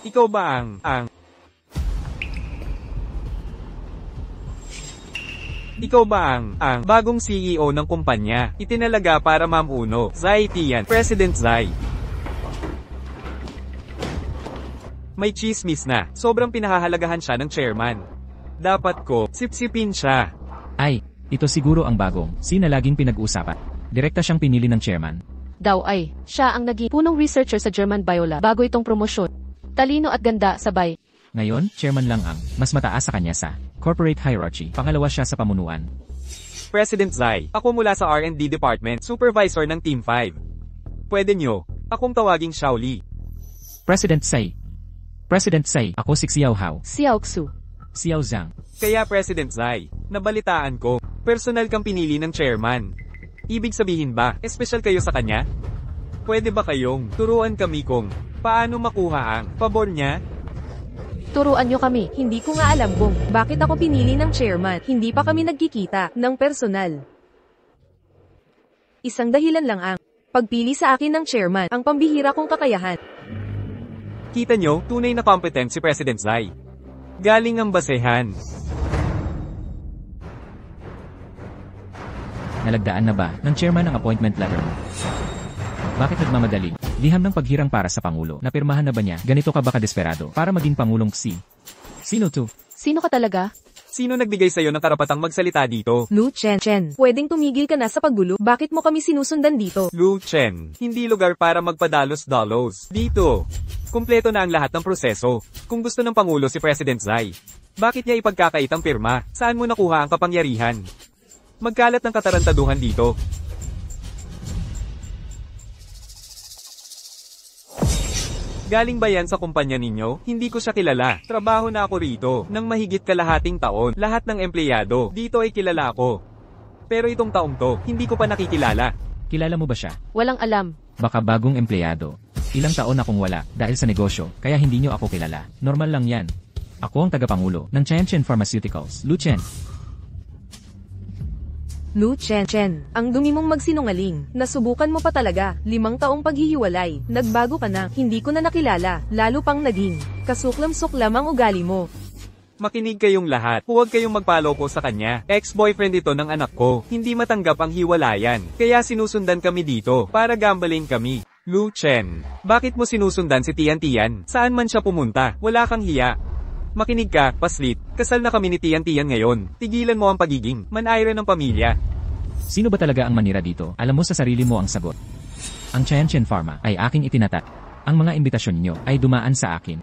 Ikaw ba ang bagong CEO ng kumpanya, itinalaga para mamuno, Zai Tian, President Zai. May chismis na, sobrang pinahahalagahan siya ng chairman. Dapat ko, sipsipin siya. Ay, ito siguro ang bagong, na laging pinag-uusapan. Direkta siyang pinili ng chairman. Daw ay, siya ang naging punong researcher sa German Biola bago itong promosyon. Talino at ganda sabay. Ngayon, chairman lang ang mas mataas sa kanya sa corporate hierarchy. Pangalawa siya sa pamunuan. President Zai, ako mula sa R&D Department, supervisor ng Team 5. Pwede nyo, akong tawaging Shaoli. President Tsai, ako si Xiao Hao. Xiao Xu. Xiao Zhang. Kaya President Zai, nabalitaan ko, personal kang pinili ng chairman. Ibig sabihin ba, espesyal kayo sa kanya? Pwede ba kayong turuan kami kung paano makuha ang pabor niya? Turuan nyo kami. Hindi ko nga alam kung bakit ako pinili ng chairman. Hindi pa kami nagkikita ng personal. Isang dahilan lang ang pagpili sa akin ng chairman, ang pambihira kong kakayahan. Kita nyo, tunay na competent si President Zai. Galing ang basehan. Nalagdaan na ba ng chairman ang appointment letter mo? Bakit nagmamadali? Liham ng paghirang para sa Pangulo. Napirmahan na ba niya? Ganito ka ba kadesperado para maging Pangulong Xi? Sino to? Sino ka talaga? Sino nagbigay sa'yo ng karapatang magsalita dito? Lu Chen, pwedeng tumigil ka na sa paggulo. Bakit mo kami sinusundan dito? Lu Chen, hindi lugar para magpadalos-dalos. Dito, kumpleto na ang lahat ng proseso. Kung gusto ng Pangulo si President Zai, bakit niya ipagkakait ang pirma? Saan mo nakuha ang kapangyarihan? Magkalat ng katarantaduhan dito. Galing ba yan sa kumpanya ninyo? Hindi ko siya kilala. Trabaho na ako rito nang mahigit kalahating taon. Lahat ng empleyado dito ay kilala ko. Pero itong taong to, hindi ko pa nakikilala. Kilala mo ba siya? Walang alam. Baka bagong empleyado. Ilang taon akong wala dahil sa negosyo, kaya hindi nyo ako kilala. Normal lang yan. Ako ang tagapangulo ng Tianchen Pharmaceuticals, Lu Chen. Lu Chen, ang dumi mong magsinungaling. Nasubukan mo pa talaga. 5 taong paghihiwalay. Nagbago ka na. Hindi ko na nakilala. Lalo pang naging kasuklam-suklam ang ugali mo. Makinig kayong lahat. Huwag kayong magpaloko sa kanya. Ex-boyfriend ito ng anak ko. Hindi matanggap ang hiwalayan. Kaya sinusundan kami dito para gambling kami. Lu Chen, bakit mo sinusundan si Tian Tian? Saan man siya pumunta? Wala kang hiya. Makinig ka, paslit. Kasal na kami ni Tian Tian ngayon. Tigilan mo ang pagiging manayra ng pamilya. Sino ba talaga ang manira dito? Alam mo sa sarili mo ang sagot. Ang Tianchen Pharma ay aking itinatat. Ang mga imbitasyon nyo ay dumaan sa akin.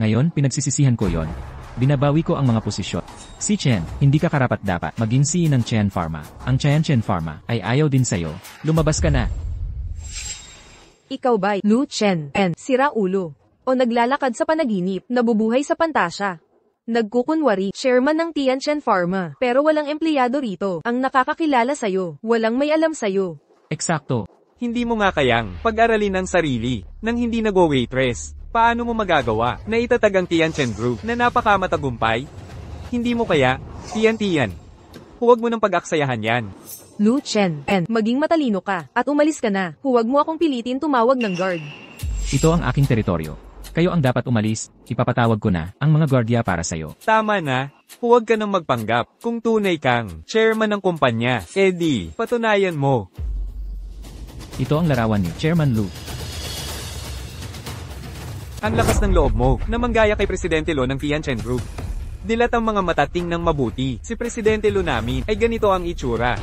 Ngayon, pinagsisisihan ko yon. Binabawi ko ang mga posisyon. Si Chen, hindi ka karapat-dapat maging CEO ng Chen Pharma. Ang Tianchen Pharma ay ayaw din sa'yo. Lumabas ka na. Ikaw ba, Lu Chen, sira ulo? O naglalakad sa panaginip, nabubuhay sa pantasya? Nagkukunwari, chairman ng Tianchen Pharma, pero walang empleyado rito. Ang nakakakilala sa'yo, walang may alam sa'yo. Eksakto. Hindi mo nga kayang pag-aralin ng sarili nang hindi nag-waitress. Paano mo magagawa na itatag ang Tianchen Group na napakamatagumpay? Hindi mo kaya, Tian. Huwag mo nang pag-aksayahan yan. Lu Chen, maging matalino ka, at umalis ka na. Huwag mo akong pilitin tumawag ng guard. Ito ang aking teritoryo. Kayo ang dapat umalis, ipapatawag ko na ang mga gwardiya para sa'yo. Tama na, huwag ka nang magpanggap. Kung tunay kang chairman ng kumpanya, edi, patunayan mo. Ito ang larawan ni Chairman Lu. Ang lakas ng loob mo na manggaya kay Presidente Lo ng Tianchen Group. Dilat ang mga mata tingnang mabuti. Si Presidente Lo namin ay ganito ang itsura.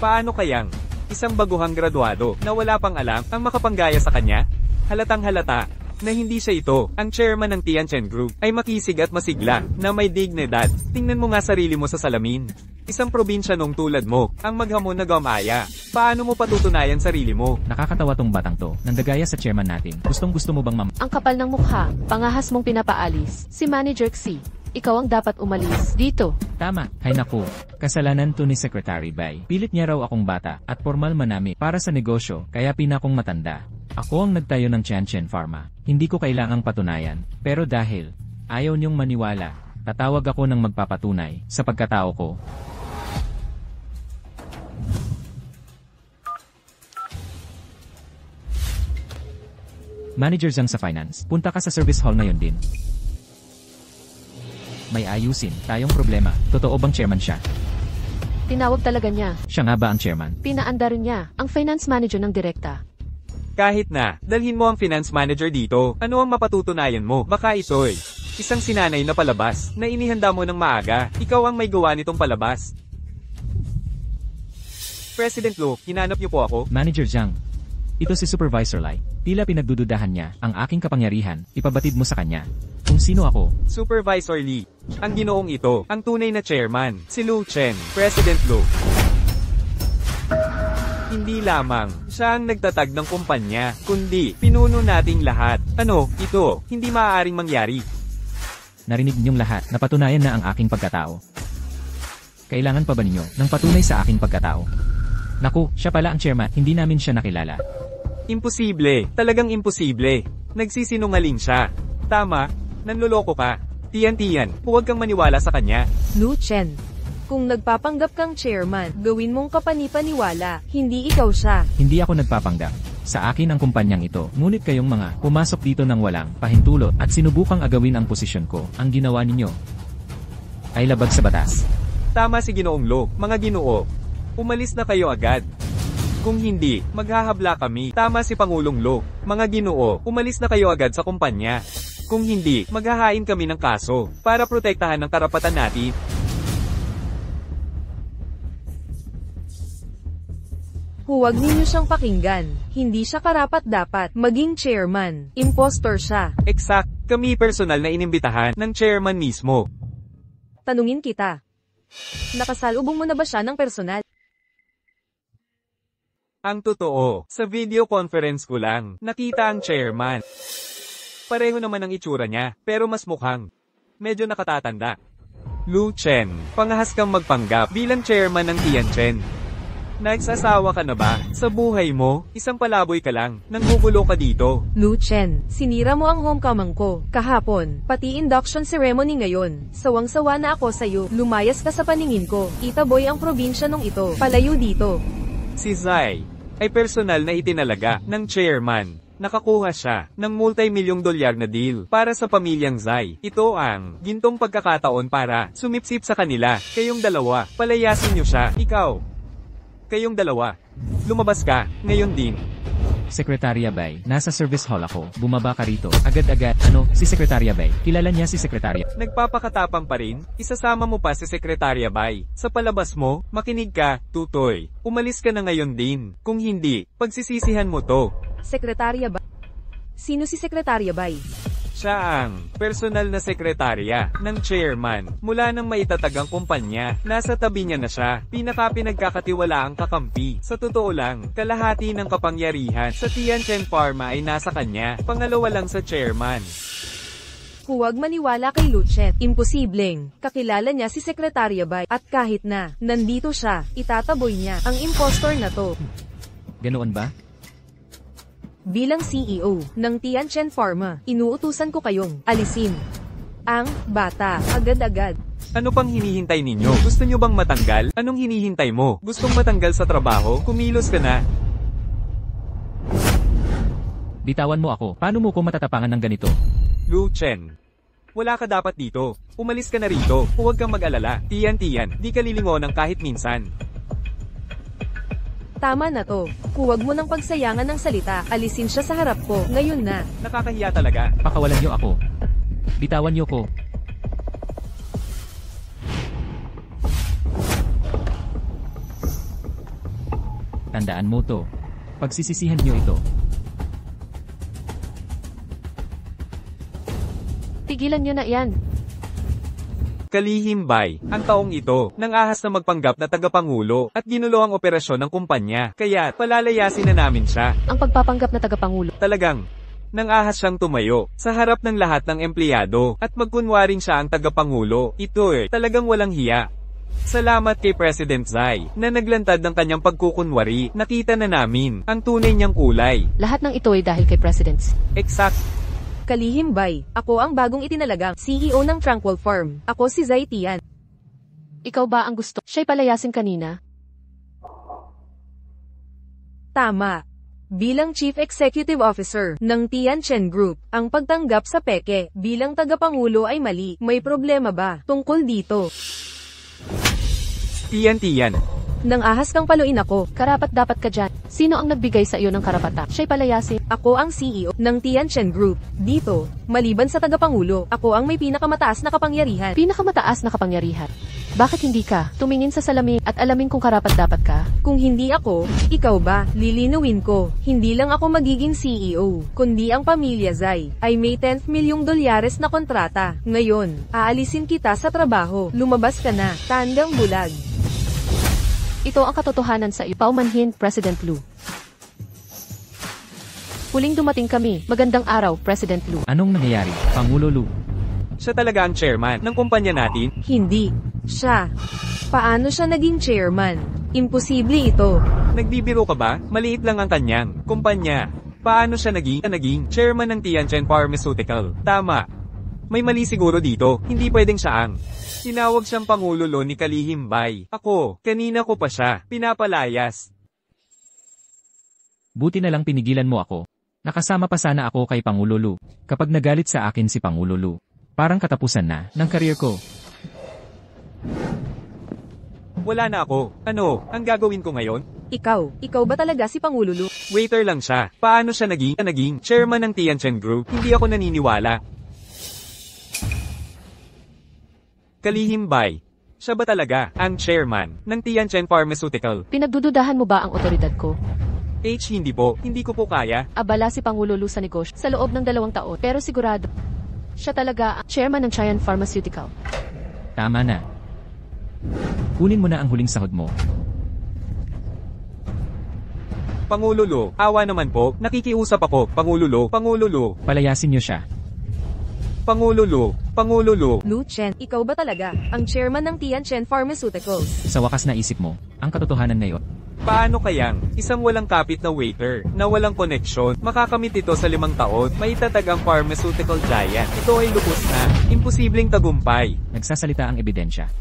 Paano kayang isang baguhang graduado na wala pang alam ang makapanggaya sa kanya? Halatang halata na hindi siya ito. Ang chairman ng Tianchen Group ay makisig at masigla na may dignidad. Tingnan mo nga sarili mo sa salamin. Isang probinsya nung tulad mo, ang maghamon na gamaya. Paano mo patutunayan sarili mo? Nakakatawa tong batang to, nandagaya sa chairman natin. Gustong-gusto mo bang Ang kapal ng mukha, pangahas mong pinapaalis. Si Manager Xi, ikaw ang dapat umalis. Dito. Tama. Hay naku. Kasalanan to ni Secretary Bai. Pilit niya raw akong bata at formal manami para sa negosyo, kaya pinakong matanda. Ako ang nagtayo ng Tianchen Pharma. Hindi ko kailangang patunayan. Pero dahil ayaw niyong maniwala, Tatawag ako ng magpapatunay sa pagkatao ko. Manager Zhang sa finance, punta ka sa service hall ngayon din. May ayusin tayong problema. Totoo bang chairman siya? Tinawag talaga niya. Siya nga ba ang chairman? Pinaanda rin niya ang finance manager ng direkta. Kahit na, dalhin mo ang finance manager dito. Ano ang mapatutunayan mo? Baka ito'y isang sinanay na palabas na inihanda mo ng maaga. Ikaw ang may gawa nitong palabas. President Lu, hinanap niyo po ako. Manager Zhang. Ito si Supervisor Lai. Tila pinagdududahan niya ang aking kapangyarihan. Ipabatid mo sa kanya kung sino ako. Supervisor Lee. Ang ginoong ito, ang tunay na chairman, si Lu Chen, President Lu. Hindi lamang siya ang nagtatag ng kumpanya, kundi pinuno nating lahat. Ano, ito, hindi maaaring mangyari. Narinig ninyong lahat na patunayan na ang aking pagkatao. Kailangan pa ba ninyo ng patunay sa aking pagkatao? Naku, siya pala ang chairman, hindi namin siya nakilala. Imposible, talagang imposible. Nagsisinungaling siya. Tama, nanloloko ka. Tiyan, huwag kang maniwala sa kanya. Lu Chen, kung nagpapanggap kang chairman, gawin mong kapani-paniwala, hindi ikaw siya. Hindi ako nagpapanggap. Sa akin ang kumpanyang ito, ngunit kayong mga pumasok dito ng walang pahintulot at sinubukang agawin ang posisyon ko, ang ginawa ninyo ay labag sa batas. Tama si Ginoong Lo, mga ginoo. Umalis na kayo agad. Kung hindi, maghahabla kami. Tama si Pangulong Lo, mga ginoo, umalis na kayo agad sa kumpanya. Kung hindi, maghahain kami ng kaso para protektahan ang karapatan natin. Huwag ninyo siyang pakinggan. Hindi siya karapat-dapat maging chairman. Impostor siya. Exact, kami personal na inimbitahan ng chairman mismo. Tanungin kita. Nakasalubong mo na ba siya ng personal? Ang totoo, sa video conference ko lang, nakita ang chairman. Pareho naman ang itsura niya, pero mas mukhang medyo nakatatanda. Lu Chen, pangahas kang magpanggap bilang chairman ng Tianchen. Nagsasawa ka na ba? Sa buhay mo, isang palaboy ka lang, nanggugulo ka dito. Lu Chen, sinira mo ang homecoming ko kahapon, pati induction ceremony ngayon. Sawang-sawa na ako sa'yo, lumayas ka sa paningin ko. Itaboy ang probinsya nung ito, palayo dito. Si Zai ay personal na itinalaga ng chairman. Nakakuha siya ng multi-milyong dolyar na deal para sa pamilyang Zai. Ito ang gintong pagkakataon para sumipsip sa kanila. Kayong dalawa, palayasin niyo siya. Ikaw. Kayong dalawa. Lumabas ka, ngayon din. Sekretarya Bay, nasa service hall ako. Bumaba ka rito. Agad-agad. Ano, si Sekretarya Bay? Kilala niya si Sekretarya. Nagpapakatapang pa rin, isasama mo pa si Sekretarya Bay. Sa palabas mo, makinig ka, tutoy. Umalis ka na ngayon din. Kung hindi, pagsisisihan mo to. Sekretarya ba? Sino si Sekretarya Bay? Siya ang personal na sekretarya ng chairman. Mula nang maitatag ang kumpanya, nasa tabi niya na siya. Pinagkakatiwalaang kakampi. Sa totoo lang, kalahati ng kapangyarihan sa Tianchen Pharma ay nasa kanya. Pangalawa lang sa chairman. Huwag maniwala kay Lu Chen. Imposibleng. Kakilala niya si Sekretarya Bay. At kahit na, nandito siya, itataboy niya ang impostor na to. Ganoon ba? Bilang CEO ng Tianchen Pharma, inuutusan ko kayong alisin ang bata agad-agad. Ano pang hinihintay ninyo? Gusto nyo bang matanggal? Anong hinihintay mo? Gustong matanggal sa trabaho? Kumilos ka na. Bitawan mo ako. Paano mo ko matatapangan ng ganito? Lu Chen, wala ka dapat dito. Umalis ka na rito. Huwag kang mag-alala. Tiyan, di ka lilingon ng kahit minsan. Tama na to. Huwag mo nang pagsayangan ng salita. Alisin siya sa harap ko. Ngayon na. Nakakahiya talaga. Pakawalan niyo ako. Bitawan niyo ko. Tandaan mo to. Pagsisisihan niyo ito. Tigilan niyo na yan. Kalihimbay, ang taong ito, nang ahas na magpanggap na tagapangulo, at ginulo ang operasyon ng kumpanya, kaya palalayasin na namin siya. Ang pagpapanggap na tagapangulo. Talagang, nang ahas siyang tumayo, sa harap ng lahat ng empleyado, at magkunwaring siya ang tagapangulo, ito talagang walang hiya. Salamat kay President Zai, na naglantad ng kanyang pagkukunwari, nakita na namin, ang tunay niyang kulay. Lahat ng ito ay dahil kay Presidents. Exact. Kalihimbay, ako ang bagong itinalagang CEO ng Tranquil Farm. Ako si Zai Tian. Ikaw ba ang gusto? Siya'y palayasin kanina? Tama. Bilang Chief Executive Officer ng Tianchen Group, ang pagtanggap sa peke bilang tagapangulo ay mali. May problema ba tungkol dito? Tian. Nang ahas kang paluin ako, Karapat dapat ka dyan. Sino ang nagbigay sa iyo ng karapatan? Siya'y palayasin. ako ang CEO ng Tianchen Group. Dito, maliban sa tagapangulo, ako ang may pinakamataas na kapangyarihan. Pinakamataas na kapangyarihan. Bakit hindi ka tumingin sa salamin at alamin kung karapat dapat ka? Kung hindi ako, ikaw ba? Lilinuin ko. Hindi lang ako magiging CEO, kundi ang pamilya Zai ay may $10 milyong na kontrata. Ngayon, aalisin kita sa trabaho. Lumabas ka na, tandang bulag. Ito ang katotohanan sa iyo. Paumanhin, President Lu. Huling dumating kami. Magandang araw, President Lu. Anong nangyayari, Pangulo Lu? Siya talaga ang chairman ng kumpanya natin. Hindi. Siya. Paano siya naging chairman? Imposible ito. Nagbibiro ka ba? Maliit lang ang kanyang kumpanya. Paano siya naging chairman ng Tianchen Pharmaceutical? Tama. May mali siguro dito. Hindi pwedeng siya ang tinawag siyang Pangulo Lo ni Kalihimbay. Ako, kanina ko pa siya pinapalayas. Buti na lang pinigilan mo ako. Nakasama pa sana ako kay Pangulo Lu. Kapag nagalit sa akin si Pangulo Lu, parang katapusan na ng career ko. Wala na ako. Ano, ang gagawin ko ngayon? Ikaw ba talaga si Pangulo Lu? Waiter lang siya. Paano siya naging chairman ng Tianchen Group? Hindi ako naniniwala. Kalihimbay. Siya ba talaga ang chairman ng Tianchen Pharmaceutical? Pinagdududahan mo ba ang otoridad ko? Hindi po. Hindi ko po kaya. Abala si Pangulo Lu sa negosyo sa loob ng 2 taon. Pero sigurado, siya talaga ang chairman ng Tianchen Pharmaceutical. Tama na. Kunin mo na ang huling sahod mo. Pangulo Lo, awa naman po. Nakikiusap ako. Pangulo Lo. Palayasin niyo siya. Pangulo Lo. Lu Chen, ikaw ba talaga ang chairman ng Tianchen Pharmaceuticals? Sa wakas na isip mo, ang katotohanan ngayon. Paano kayang isang walang kapit na waiter na walang koneksyon makakamit ito sa 5 taon? May itatag ang pharmaceutical giant. Ito ay lubos na imposibleng tagumpay. Nagsasalita ang ebidensya.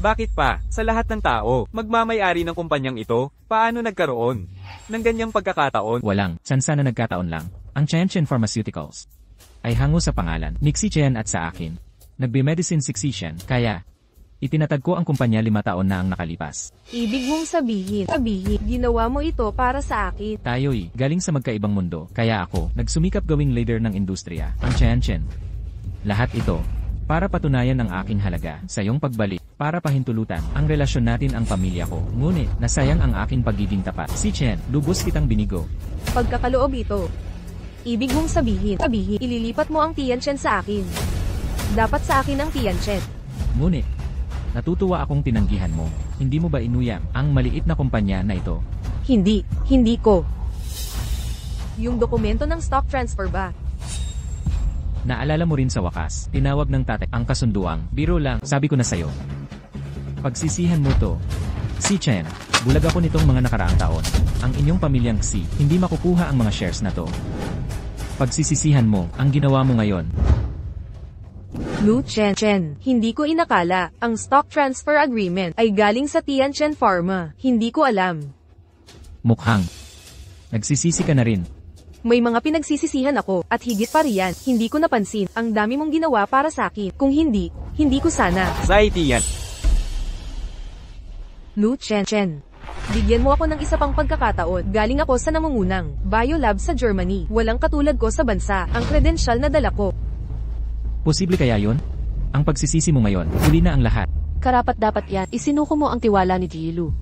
Bakit pa, sa lahat ng tao, magmamay-ari ng kumpanyang ito, paano nagkaroon ng ganyang pagkakataon? Walang, sansa na nagkataon lang. Ang Tianchen Pharmaceuticals ay hango sa pangalan ni Xi Chen at sa akin. Nagbe-medicine succession, kaya itinatag ko ang kumpanya 5 taon na ang nakalipas. Ibig mong sabihin, ginawa mo ito para sa akin. Tayo'y galing sa magkaibang mundo, kaya ako nagsumikap gawing leader ng industriya, ang Tianchen. Lahat ito para patunayan ang aking halaga sa iyong pagbalik, para pahintulutan ang relasyon natin ang pamilya ko. Ngunit, nasayang ang aking pagiging tapat. Xi Chen, lubos kitang binigo. Pagkakaloob ito. Ibig mong sabihin, ililipat mo ang Tianchen sa akin. Dapat sa akin ang Tianchen. Ngunit, natutuwa akong tinanggihan mo. Hindi mo ba inuyang ang maliit na kumpanya na ito? Hindi ko. Yung dokumento ng stock transfer ba? Naalala mo rin sa wakas, tinawag ng tatay ang kasunduang, biro lang, sabi ko na sayo. Pagsisihan mo to. Xi Chen, bulag ako nitong mga nakaraang taon. Ang inyong pamilyang Xi, hindi makukuha ang mga shares na to. Pagsisisihan mo, ang ginawa mo ngayon. Lu Chen, hindi ko inakala, ang stock transfer agreement ay galing sa Tianchen Pharma. Hindi ko alam. Mukhang nagsisisi ka na rin. May mga pinagsisisihan ako, at higit pa riyan, hindi ko napansin, ang dami mong ginawa para sa akin. Kung hindi ko sana. Zai Tian. Lu Chen, bigyan mo ako ng isa pang pagkakataon. Galing ako sa nangungunang biolab sa Germany. Walang katulad ko sa bansa, ang kredensyal na dala ko. Posible kaya yon? Ang pagsisisi mo ngayon, huli na ang lahat. Karapat dapat yan. Isinuko mo ang tiwala ni Jilu.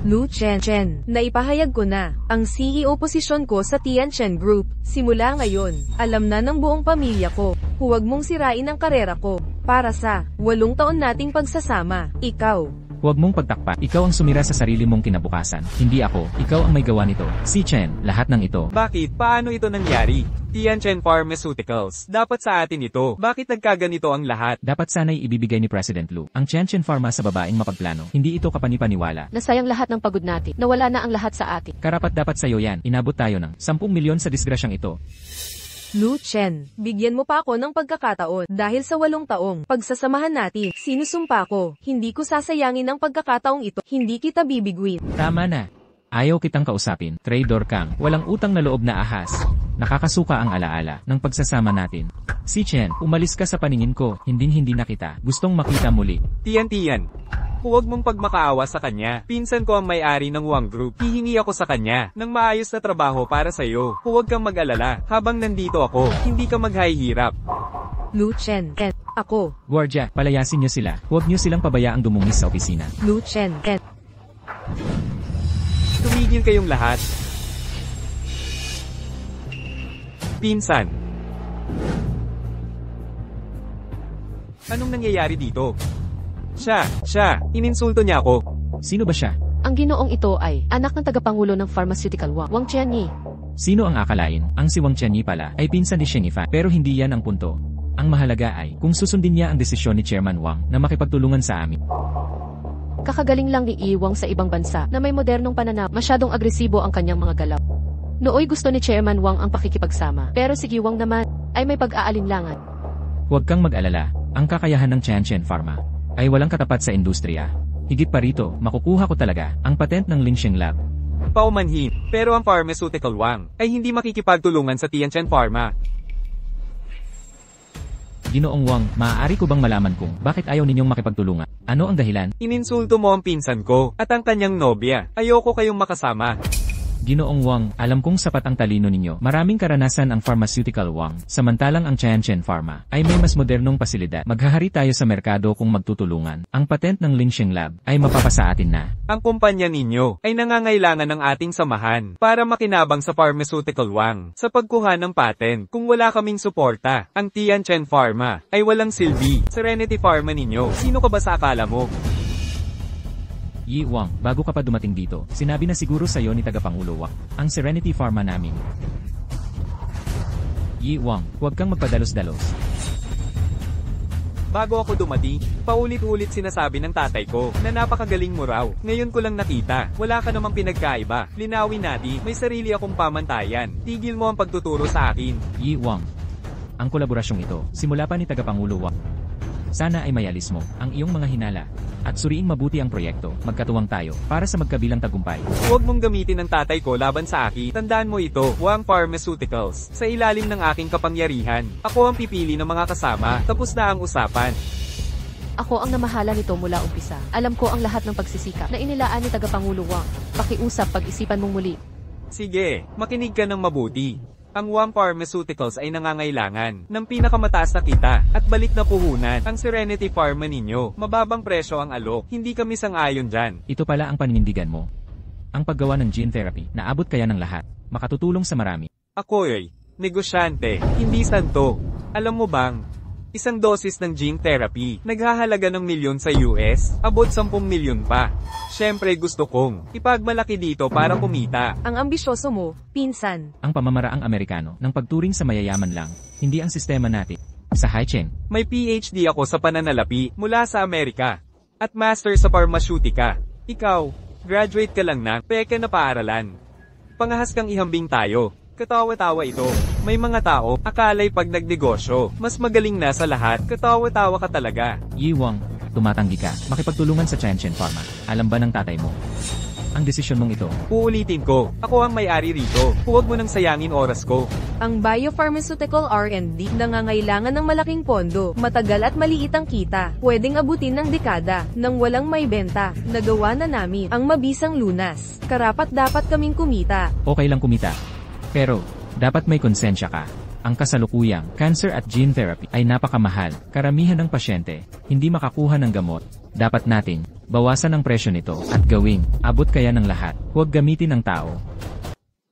Lu Chen, naipahayag ko na ang CEO posisyon ko sa Tianchen Group. Simula ngayon, alam na ng buong pamilya ko. Huwag mong sirain ang karera ko. Para sa 8 taon nating pagsasama, ikaw. Huwag mong pagtakpa. Ikaw ang sumira sa sarili mong kinabukasan. Hindi ako. Ikaw ang may gawa nito. Xi Chen, lahat ng ito. Bakit? Paano ito nangyari? Tianchen Pharmaceuticals. Dapat sa atin ito. Bakit nagkaganito ang lahat? Dapat sana'y ibibigay ni President Lu ang Tianchen Pharma sa babaeng mapagplano. Hindi ito kapanipaniwala. Nasayang lahat ng pagod natin. Nawala na ang lahat sa atin. Karapat dapat sa'yo yan. Inabot tayo ng 10 milyon sa disgrasyang ito. Lu Chen, bigyan mo pa ako ng pagkakataon dahil sa 8 taong pagsasamahan natin, sinusumpa ko, hindi ko sasayangin ang pagkakataong ito, hindi kita bibiguin. Tama na. Ayaw kitang kausapin, traitor kang, walang utang na loob na ahas. Nakakasuka ang alaala ng pagsasama natin. Si Chen, umalis ka sa paningin ko, hindi na kita. Gustong makita muli. Tiyan. Huwag mong pagmakaawa sa kanya. Pinsan ko ang may-ari ng Wang Group. Hihingi ako sa kanya ng maayos na trabaho para sa iyo. Huwag kang mag-alala. Habang nandito ako, hindi ka maghahirap. Lu Chen, ako. Guardia, palayasin niyo sila. Huwag niyo silang pabayaang dumungis sa opisina. Lu Chen, Tumigil kayong lahat. Pinsan. Anong nangyayari dito? Siya, ininsulto niya ako. Sino ba siya? Ang ginoong ito ay anak ng tagapangulo ng pharmaceutical Wang Qianyi. Sino ang akalain? Ang si Wang Qianyi pala ay pinsan ni Sheng Yifan. Pero hindi yan ang punto. Ang mahalaga ay kung susundin niya ang desisyon ni Chairman Wang na makipagtulungan sa amin. Kakagaling lang ni Wang sa ibang bansa na may modernong pananaw. Masyadong agresibo ang kanyang mga galaw. Nooy gusto ni Chairman Wang ang pakikipagsama. Pero si Wang naman ay may pag-aalinlangan. Huwag kang mag-alala. Ang kakayahan ng Tianchen Pharma ay walang katapat sa industriya. Higit pa rito, makukuha ko talaga ang patent ng Lingsheng Lab. Paumanhin, pero ang pharmaceutical Wang ay hindi makikipagtulungan sa Tianchen Pharma. Ginoong Wang, maaari ko bang malaman kung bakit ayaw ninyong makipagtulungan? Ano ang dahilan? Ininsulto mo ang pinsan ko at ang kanyang nobya. Ayoko kayong makasama. Ginoong Wang, alam kong sapat ang talino ninyo. Maraming karanasan ang pharmaceutical Wang, samantalang ang Tianchen Pharma ay may mas modernong pasilidad. Maghahari tayo sa merkado kung magtutulungan. Ang patent ng Lingsheng Lab ay mapapasa atin na. Ang kumpanya ninyo ay nangangailangan ng ating samahan para makinabang sa pharmaceutical Wang sa pagkuha ng patent. Kung wala kaming suporta, ang Tianchen Pharma ay walang silbi. Serenity Pharma ninyo, sino ka ba sa akala mo? Yi Wang, bago ka pa dumating dito, sinabi na siguro sa'yo ni Tagapangulo Wang, ang Serenity Pharma namin. Yi Wang, huwag kang magpadalos-dalos. Bago ako dumating, paulit-ulit sinasabi ng tatay ko na napakagaling mo raw. Ngayon ko lang nakita, wala ka namang pinagkaiba. Linawin natin, may sarili akong pamantayan. Tigil mo ang pagtuturo sa akin. Yi Wang, ang kolaborasyong ito, simula pa ni Tagapangulo Wang. Sana ay mayalis mo ang iyong mga hinala at suriing mabuti ang proyekto. Magkatuwang tayo para sa magkabilang tagumpay. Huwag mong gamitin ang tatay ko laban sa akin. Tandaan mo ito, Wang Pharmaceuticals. Sa ilalim ng aking kapangyarihan, ako ang pipili ng mga kasama. Tapos na ang usapan. Ako ang namahala nito mula umpisa. Alam ko ang lahat ng pagsisikap na inilaan ni Tagapangulo Wang. Pakiusap, pag-isipan mong muli. Sige, makinig ka ng mabuti. Ang Wang Pharmaceuticals ay nangangailangan ng pinakamataas na kita at balik na puhunan. Ang Serenity Pharma ninyo, mababang presyo ang alok. Hindi kami sang-ayon dyan. Ito pala ang paninindigan mo. Ang paggawa ng gene therapy, naabot kaya ng lahat, makatutulong sa marami. Ako'y negosyante, hindi santo. Alam mo bang, isang dosis ng gene therapy, naghahalaga ng milyon sa US, abot 10 milyon pa. Siyempre gusto kong ipagmalaki dito para kumita. Ang ambisyoso mo, pinsan. Ang pamamaraang Amerikano ng pagturing sa mayayaman lang, hindi ang sistema natin. Sa Haicheng, May PhD ako sa pananalapi mula sa Amerika at master sa pharmaceutica. Ikaw, graduate ka lang na peke na paaralan. Pangahas kang ihambing tayo. Katawa-tawa ito. May mga tao, akalay pag nagnegosyo, mas magaling na sa lahat. Katawa-tawa ka talaga. Yi Wang, tumatanggi ka, makipagtulungan sa Tianchen Pharma. Alam ba ng tatay mo? Ang desisyon mong ito. Uulitin ko, ako ang may-ari rito. Huwag mo nang sayangin oras ko. Ang biopharmaceutical R&D nangangailangan ng malaking pondo, matagal at maliit ang kita, pwedeng abutin ng dekada, nang walang may benta. Nagawa na namin ang mabisang lunas. Karapat dapat kaming kumita. Okay lang kumita. Pero, dapat may konsensya ka. Ang kasalukuyang cancer at gene therapy ay napakamahal. Karamihan ng pasyente, hindi makakuha ng gamot. Dapat natin, bawasan ang presyo nito at gawing, abot kaya ng lahat. Huwag gamitin ng tao.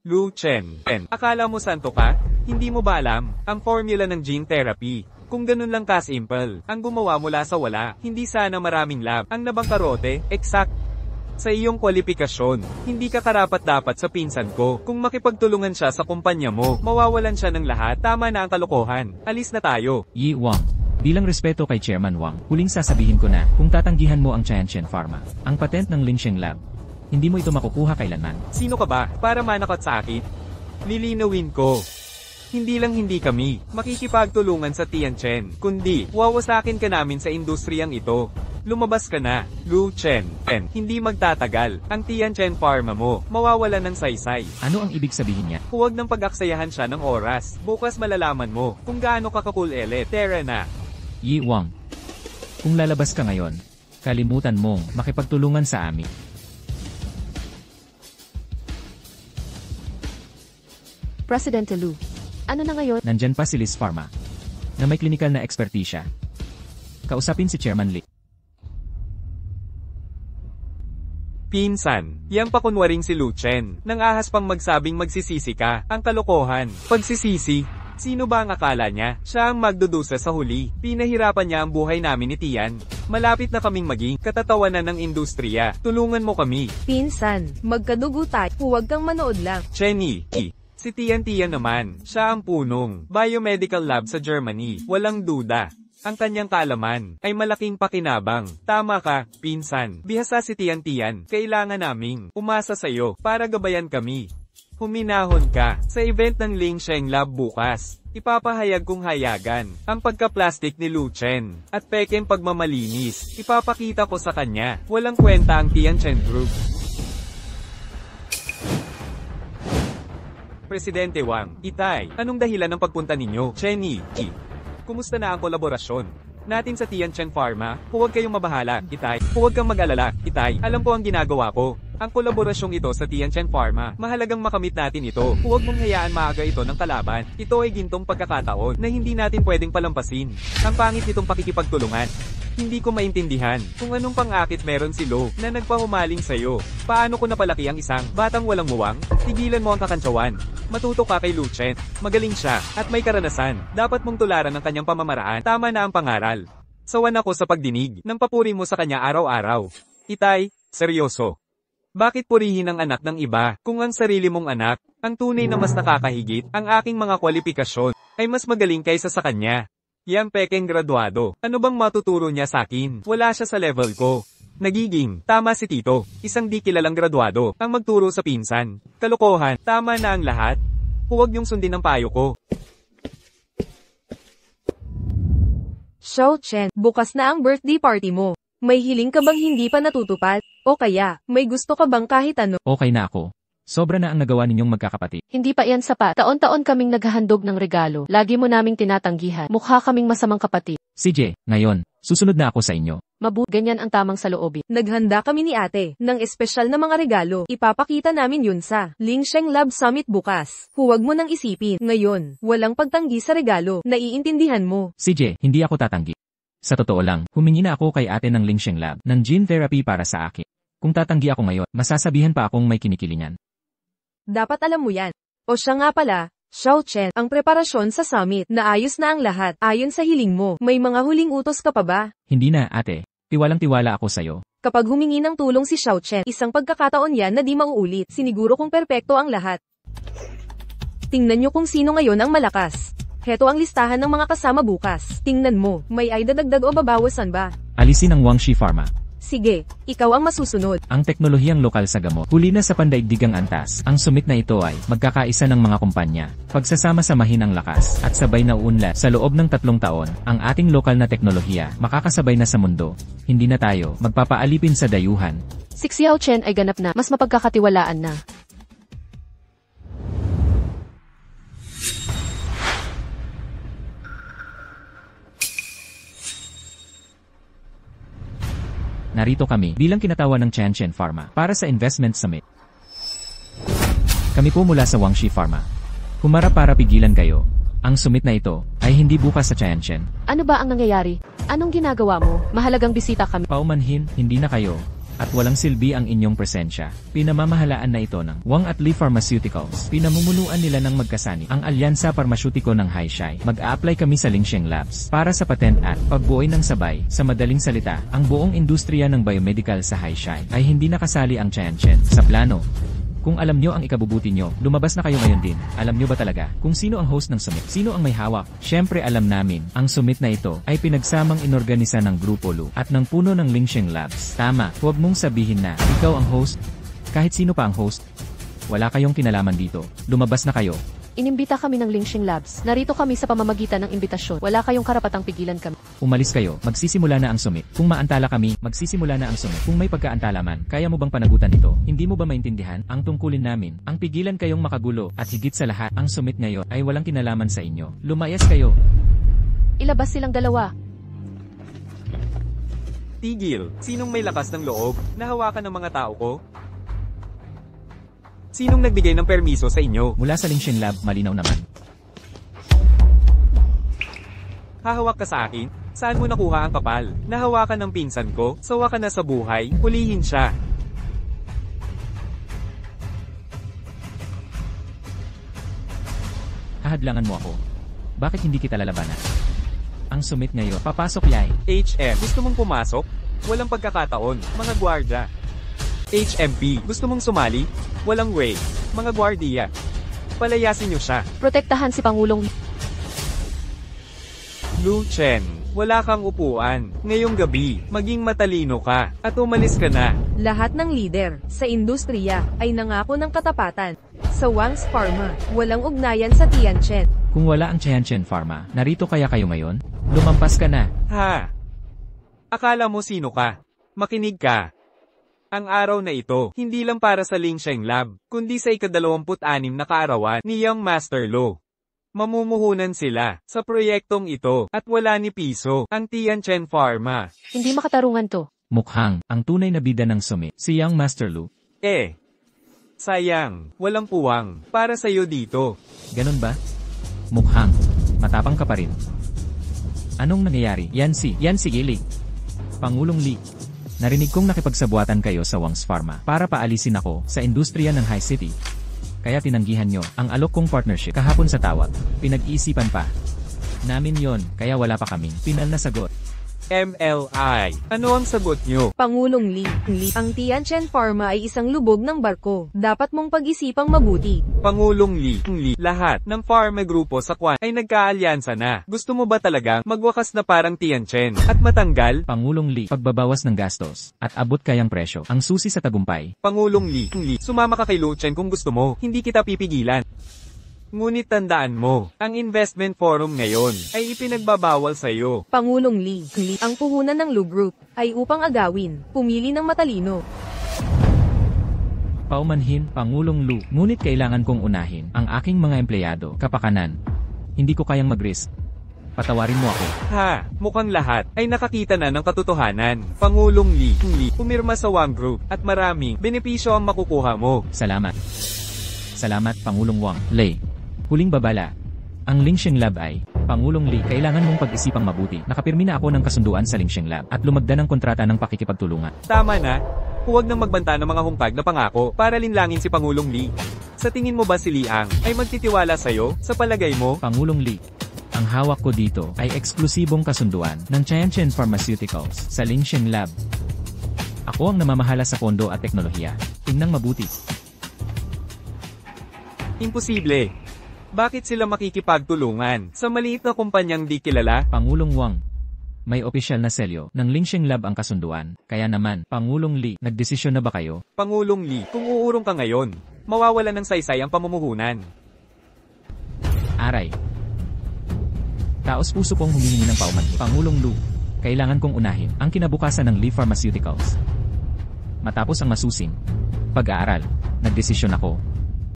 Lu Chen, akala mo santo ka? Hindi mo ba alam ang formula ng gene therapy? Kung ganun lang ka-simple, ang gumawa mula sa wala, hindi sana maraming lab. Ang nabangkarote, exact. Sa iyong kwalifikasyon, hindi ka karapat-dapat sa pinsan ko. Kung makipagtulungan siya sa kumpanya mo, mawawalan siya ng lahat. Tama na ang kalokohan. Alis na tayo. Yi Wang, bilang respeto kay Chairman Wang, huling sasabihin ko na, kung tatanggihan mo ang Tianchen Pharma, ang patent ng Lingsheng Lab, hindi mo ito makukuha kailanman. Sino ka ba para manakot sa akin? Lilinawin ko. Hindi lang hindi kami makikipagtulungan sa Tianchen, kundi wawasakin ka namin sa industriyang ito. Lumabas ka na, Lu Chen. Hindi magtatagal, ang Tianchen Pharma mo mawawala ng saysay. Ano ang ibig sabihin niya? Huwag nang pag-aksayahan siya ng oras. Bukas malalaman mo kung gaano ka kakul-ele. Tara na. Yi Wang. Kung lalabas ka ngayon, kalimutan mong makipagtulungan sa amin. Presidente Lu. Ano na ngayon? Nandyan pa si Liz Pharma, na may klinikal na ekspertisya. Kausapin si Chairman Lee. Pinsan, yang pakunwaring si Lu Chen, nang ahas pang magsabing magsisisi ka, ang kalokohan. Pagsisisi, sino ba ang akala niya? Siya ang magdudusa sa huli. Pinahirapan niya ang buhay namin ni Tian. Malapit na kaming maging katatawanan ng industriya. Tulungan mo kami. Pinsan, magkadugo tayo, huwag kang manood lang. Chenny. Si Tian naman, siya ang punong biomedical lab sa Germany. Walang duda. Ang kanyang kaalaman ay malaking pakinabang. Tama ka, pinsan. Bihasa si Tian. Kailangan naming umasa sa'yo para gabayan kami. Huminahon ka sa event ng Lingsheng Lab bukas. Ipapahayag kong hayagan ang pagka-plastic ni Lu Chen at pekeng pagmamalinis. Ipapakita ko sa kanya. Walang kwenta ang Tianchen Group. Presidente Wang, Itay, anong dahilan ng pagpunta ninyo? Chenny, kumusta na ang kolaborasyon natin sa Tianchen Pharma? Huwag kayong mabahala, Itay. Huwag kang mag-alala, Itay. Alam ko ang ginagawa ko. Ang kolaborasyong ito sa Tianchen Pharma, mahalagang makamit natin ito. Huwag mong hayaan maaga ito ng kalaban. Ito ay gintong pagkakataon na hindi natin pwedeng palampasin. Ang pangit nitong pakikipagtulungan. Hindi ko maintindihan kung anong pang-akit meron si Lo na nagpahumaling sa'yo. Paano ko napalaki ang isang batang walang muwang? Tigilan mo ang kakantsawan. Matuto ka kay Lu Chen. Magaling siya at may karanasan. Dapat mong tularan ang kanyang pamamaraan. Tama na ang pangaral. Sawan ako sa pagdinig ng papuri mo sa kanya araw-araw. Itay, seryoso. Bakit purihin ang anak ng iba kung ang sarili mong anak, ang tunay na mas nakakahigit, ang aking mga kwalifikasyon, ay mas magaling kaysa sa kanya? Yang pekeng graduado. Ano bang matuturo niya sa akin? Wala siya sa level ko. Nagiging, tama si Tito, isang di kilalang graduado, ang magturo sa pinsan. Kalokohan, tama na ang lahat. Huwag niyong sundin ang payo ko. Xiao Chen, bukas na ang birthday party mo. May hiling ka bang hindi pa natutupad? O kaya, may gusto ka bang kahit ano? Okay na ako. Sobra na ang nagawa ninyong magkakapatid. Hindi pa yan sapat. Taon-taon kaming naghahandog ng regalo. Lagi mo naming tinatanggihan. Mukha kaming masamang kapatid. CJ, ngayon, susunod na ako sa inyo. Ganyan ang tamang saloobin. Naghanda kami ni ate ng espesyal na mga regalo. Ipapakita namin yun sa Lingsheng Lab Summit bukas. Huwag mo nang isipin. Ngayon, walang pagtanggi sa regalo. Naiintindihan mo. CJ, hindi ako tatanggi. Sa totoo lang, humingi na ako kay ate ng Lingsheng Lab ng gene therapy para sa akin. Kung tatanggi ako ngayon, masasabihan pa akong may kinikilingan. Dapat alam mo yan. O siya nga pala, Xiao Chen, ang preparasyon sa summit, naayos na ang lahat, ayon sa hiling mo. May mga huling utos ka pa ba? Hindi na, ate. Tiwalang-tiwala ako sa'yo. Kapag humingi ng tulong si Xiao Chen, isang pagkakataon yan na di mauulit. Siniguro kong perpekto ang lahat. Tingnan nyo kung sino ngayon ang malakas. Heto ang listahan ng mga kasama bukas. Tingnan mo, may ay dadagdag o babawasan ba? Alisin ang Wangshi Pharma. Sige, ikaw ang masusunod. Ang teknolohiyang lokal sa gamot, huli na sa pandaigdigang antas. Ang summit na ito ay magkakaisa ng mga kumpanya, pagsasama-samahin ang lakas, at sabay na uunlad. Sa loob ng 3 taon, ang ating lokal na teknolohiya, makakasabay na sa mundo. Hindi na tayo magpapaalipin sa dayuhan. Si Xiao Chen ay ganap na, mas mapagkakatiwalaan na. Narito kami bilang kinatawa ng Tianchen Pharma para sa Investment Summit. Kami po mula sa Wangshi Pharma. Humarap para pigilan kayo. Ang summit na ito ay hindi bukas sa Tianchen. Ano ba ang nangyayari? Anong ginagawa mo? Mahalagang bisita kami. Paumanhin, hindi na kayo. At walang silbi ang inyong presensya. Pinamamahalaan na ito ng Wang at Li Pharmaceuticals. Pinamumunuan nila ng magkasani ang Alyansa Parmasyutiko ng Haishai. Mag-a-apply kami sa Lingsheng Labs para sa patent at pagbuoy ng sabay. Sa madaling salita, ang buong industriya ng biomedical sa Haishai ay hindi nakasali ang Tianchen sa plano. Kung alam nyo ang ikabubuti nyo, lumabas na kayo ngayon din. Alam nyo ba talaga kung sino ang host ng summit? Sino ang may hawak? Syempre alam namin, ang summit na ito ay pinagsamang inorganisa ng Grupo Lu at ng puno ng Lingsheng Labs. Tama, huwag mong sabihin na ikaw ang host. Kahit sino pa ang host. Wala kayong kinalaman dito. Lumabas na kayo. Inimbita kami ng Lingxing Labs. Narito kami sa pamamagitan ng imbitasyon. Wala kayong karapatang pigilan kami. Umalis kayo, magsisimula na ang summit. Kung maantala kami, magsisimula na ang summit. Kung may pagkaantala man, kaya mo bang panagutan ito? Hindi mo ba maintindihan ang tungkulin namin? Ang pigilan kayong makagulo at higit sa lahat, ang summit ngayon ay walang kinalaman sa inyo. Lumayas kayo. Ilabas silang dalawa. Tigil, sinong may lakas ng loob na hawakan ng mga tao ko? Sinong nagbigay ng permiso sa inyo? Mula sa Lingxing Lab, malinaw naman. Hahawak ka sa akin? Saan mo nakuha ang kapal? Nahawakan ng pinsan ko? Sawa ka na sa buhay? Hulihin siya. Hahadlangan mo ako. Bakit hindi kita lalabanan? Ang summit ngayon, papasok yay. HM, gusto mong pumasok? Walang pagkakataon, mga gwardya. HMP, gusto mong sumali? Walang way, mga gwardiya. Palayasin niyo siya. Protektahan si Pangulong Lu Chen, wala kang upuan. Ngayong gabi, maging matalino ka, at umalis ka na. Lahat ng lider sa industriya ay nangako ng katapatan. Sa Wangs Pharma, walang ugnayan sa Tianchen. Kung wala ang Tianchen Pharma, narito kaya kayo ngayon? Lumampas ka na. Ha? Akala mo sino ka? Makinig ka. Ang araw na ito, hindi lang para sa Lingxing Lab, kundi sa ika-26 na kaarawan ni Young Master Lo. Mamumuhunan sila sa proyektong ito at wala ni piso ang Tianchen Pharma. Hindi makatarungan to. Mukhang, ang tunay na bida ng summit, si Young Master Lu. Sayang, walang puwang para sa'yo dito. Ganun ba? Mukhang, matapang ka pa rin. Anong nangyayari? Yan si Ili. Pangulong Li. Narinig kong nakipagsabuatan kayo sa Wangs Pharma para paalisin ako sa industriya ng High City. Kaya tinanggihan nyo ang alok kong partnership kahapon sa tawag. Pinag-iisipan pa namin yon, kaya wala pa kaming final na sagot. MLI, ano ang sagot nyo? Pangulong Li, ang Tianchen Pharma ay isang lubog ng barko. Dapat mong pag-isipang mabuti. Pangulong Li, lahat ng pharma grupo sa Kwan ay nagkaalyansa na. Gusto mo ba talagang magwakas na parang Tianchen at matanggal? Pangulong Li, pagbabawas ng gastos at abot kayang presyo ang susi sa tagumpay. Pangulong Li, sumama ka kay Lu Chen kung gusto mo, hindi kita pipigilan. Ngunit tandaan mo, ang investment forum ngayon ay ipinagbabawal sa iyo. Pangulong Li, ang puhunan ng Lu Group ay upang agawin, pumili ng matalino. Paumanhin, Pangulong Lu, ngunit kailangan kong unahin ang aking mga empleyado, kapakanan. Hindi ko kayang mag-risk. Patawarin mo ako. Ha, mukhang lahat ay nakakita na ng katotohanan. Pangulong Li, pumirma sa Wang Group at maraming benepisyo ang makukuha mo. Salamat. Salamat, Pangulong Wang Lei. Huling babala. Ang Lingxing Lab ay, Pangulong Li, kailangan mong pag-isipang mabuti. Nakapirmi na ako ng kasunduan sa Lingxing Lab at lumagda ng kontrata ng pakikipagtulungan. Tama na. Huwag nang magbanta ng mga hungkag na pangako para linlangin si Pangulong Li. Sa tingin mo ba si Liang ay magtitiwala sa'yo? Sa palagay mo? Pangulong Li, ang hawak ko dito ay eksklusibong kasunduan ng Tianchen Pharmaceuticals sa Lingxing Lab. Ako ang namamahala sa pondo at teknolohiya. Tingnan mabuti. Imposible. Bakit sila makikipagtulungan sa maliit na kumpanyang di kilala? Pangulong Wang, may opisyal na selyo ng Lingxing Lab ang kasunduan. Kaya naman, Pangulong Li, nagdesisyon na ba kayo? Pangulong Li, kung uurong ka ngayon, mawawala ng saysay ang pamumuhunan. Aray. Taos puso kong humihingi ng paumanhin. Pangulong Lu, kailangan kong unahin ang kinabukasan ng Li Pharmaceuticals. Matapos ang masusing pag-aaral, nagdesisyon ako.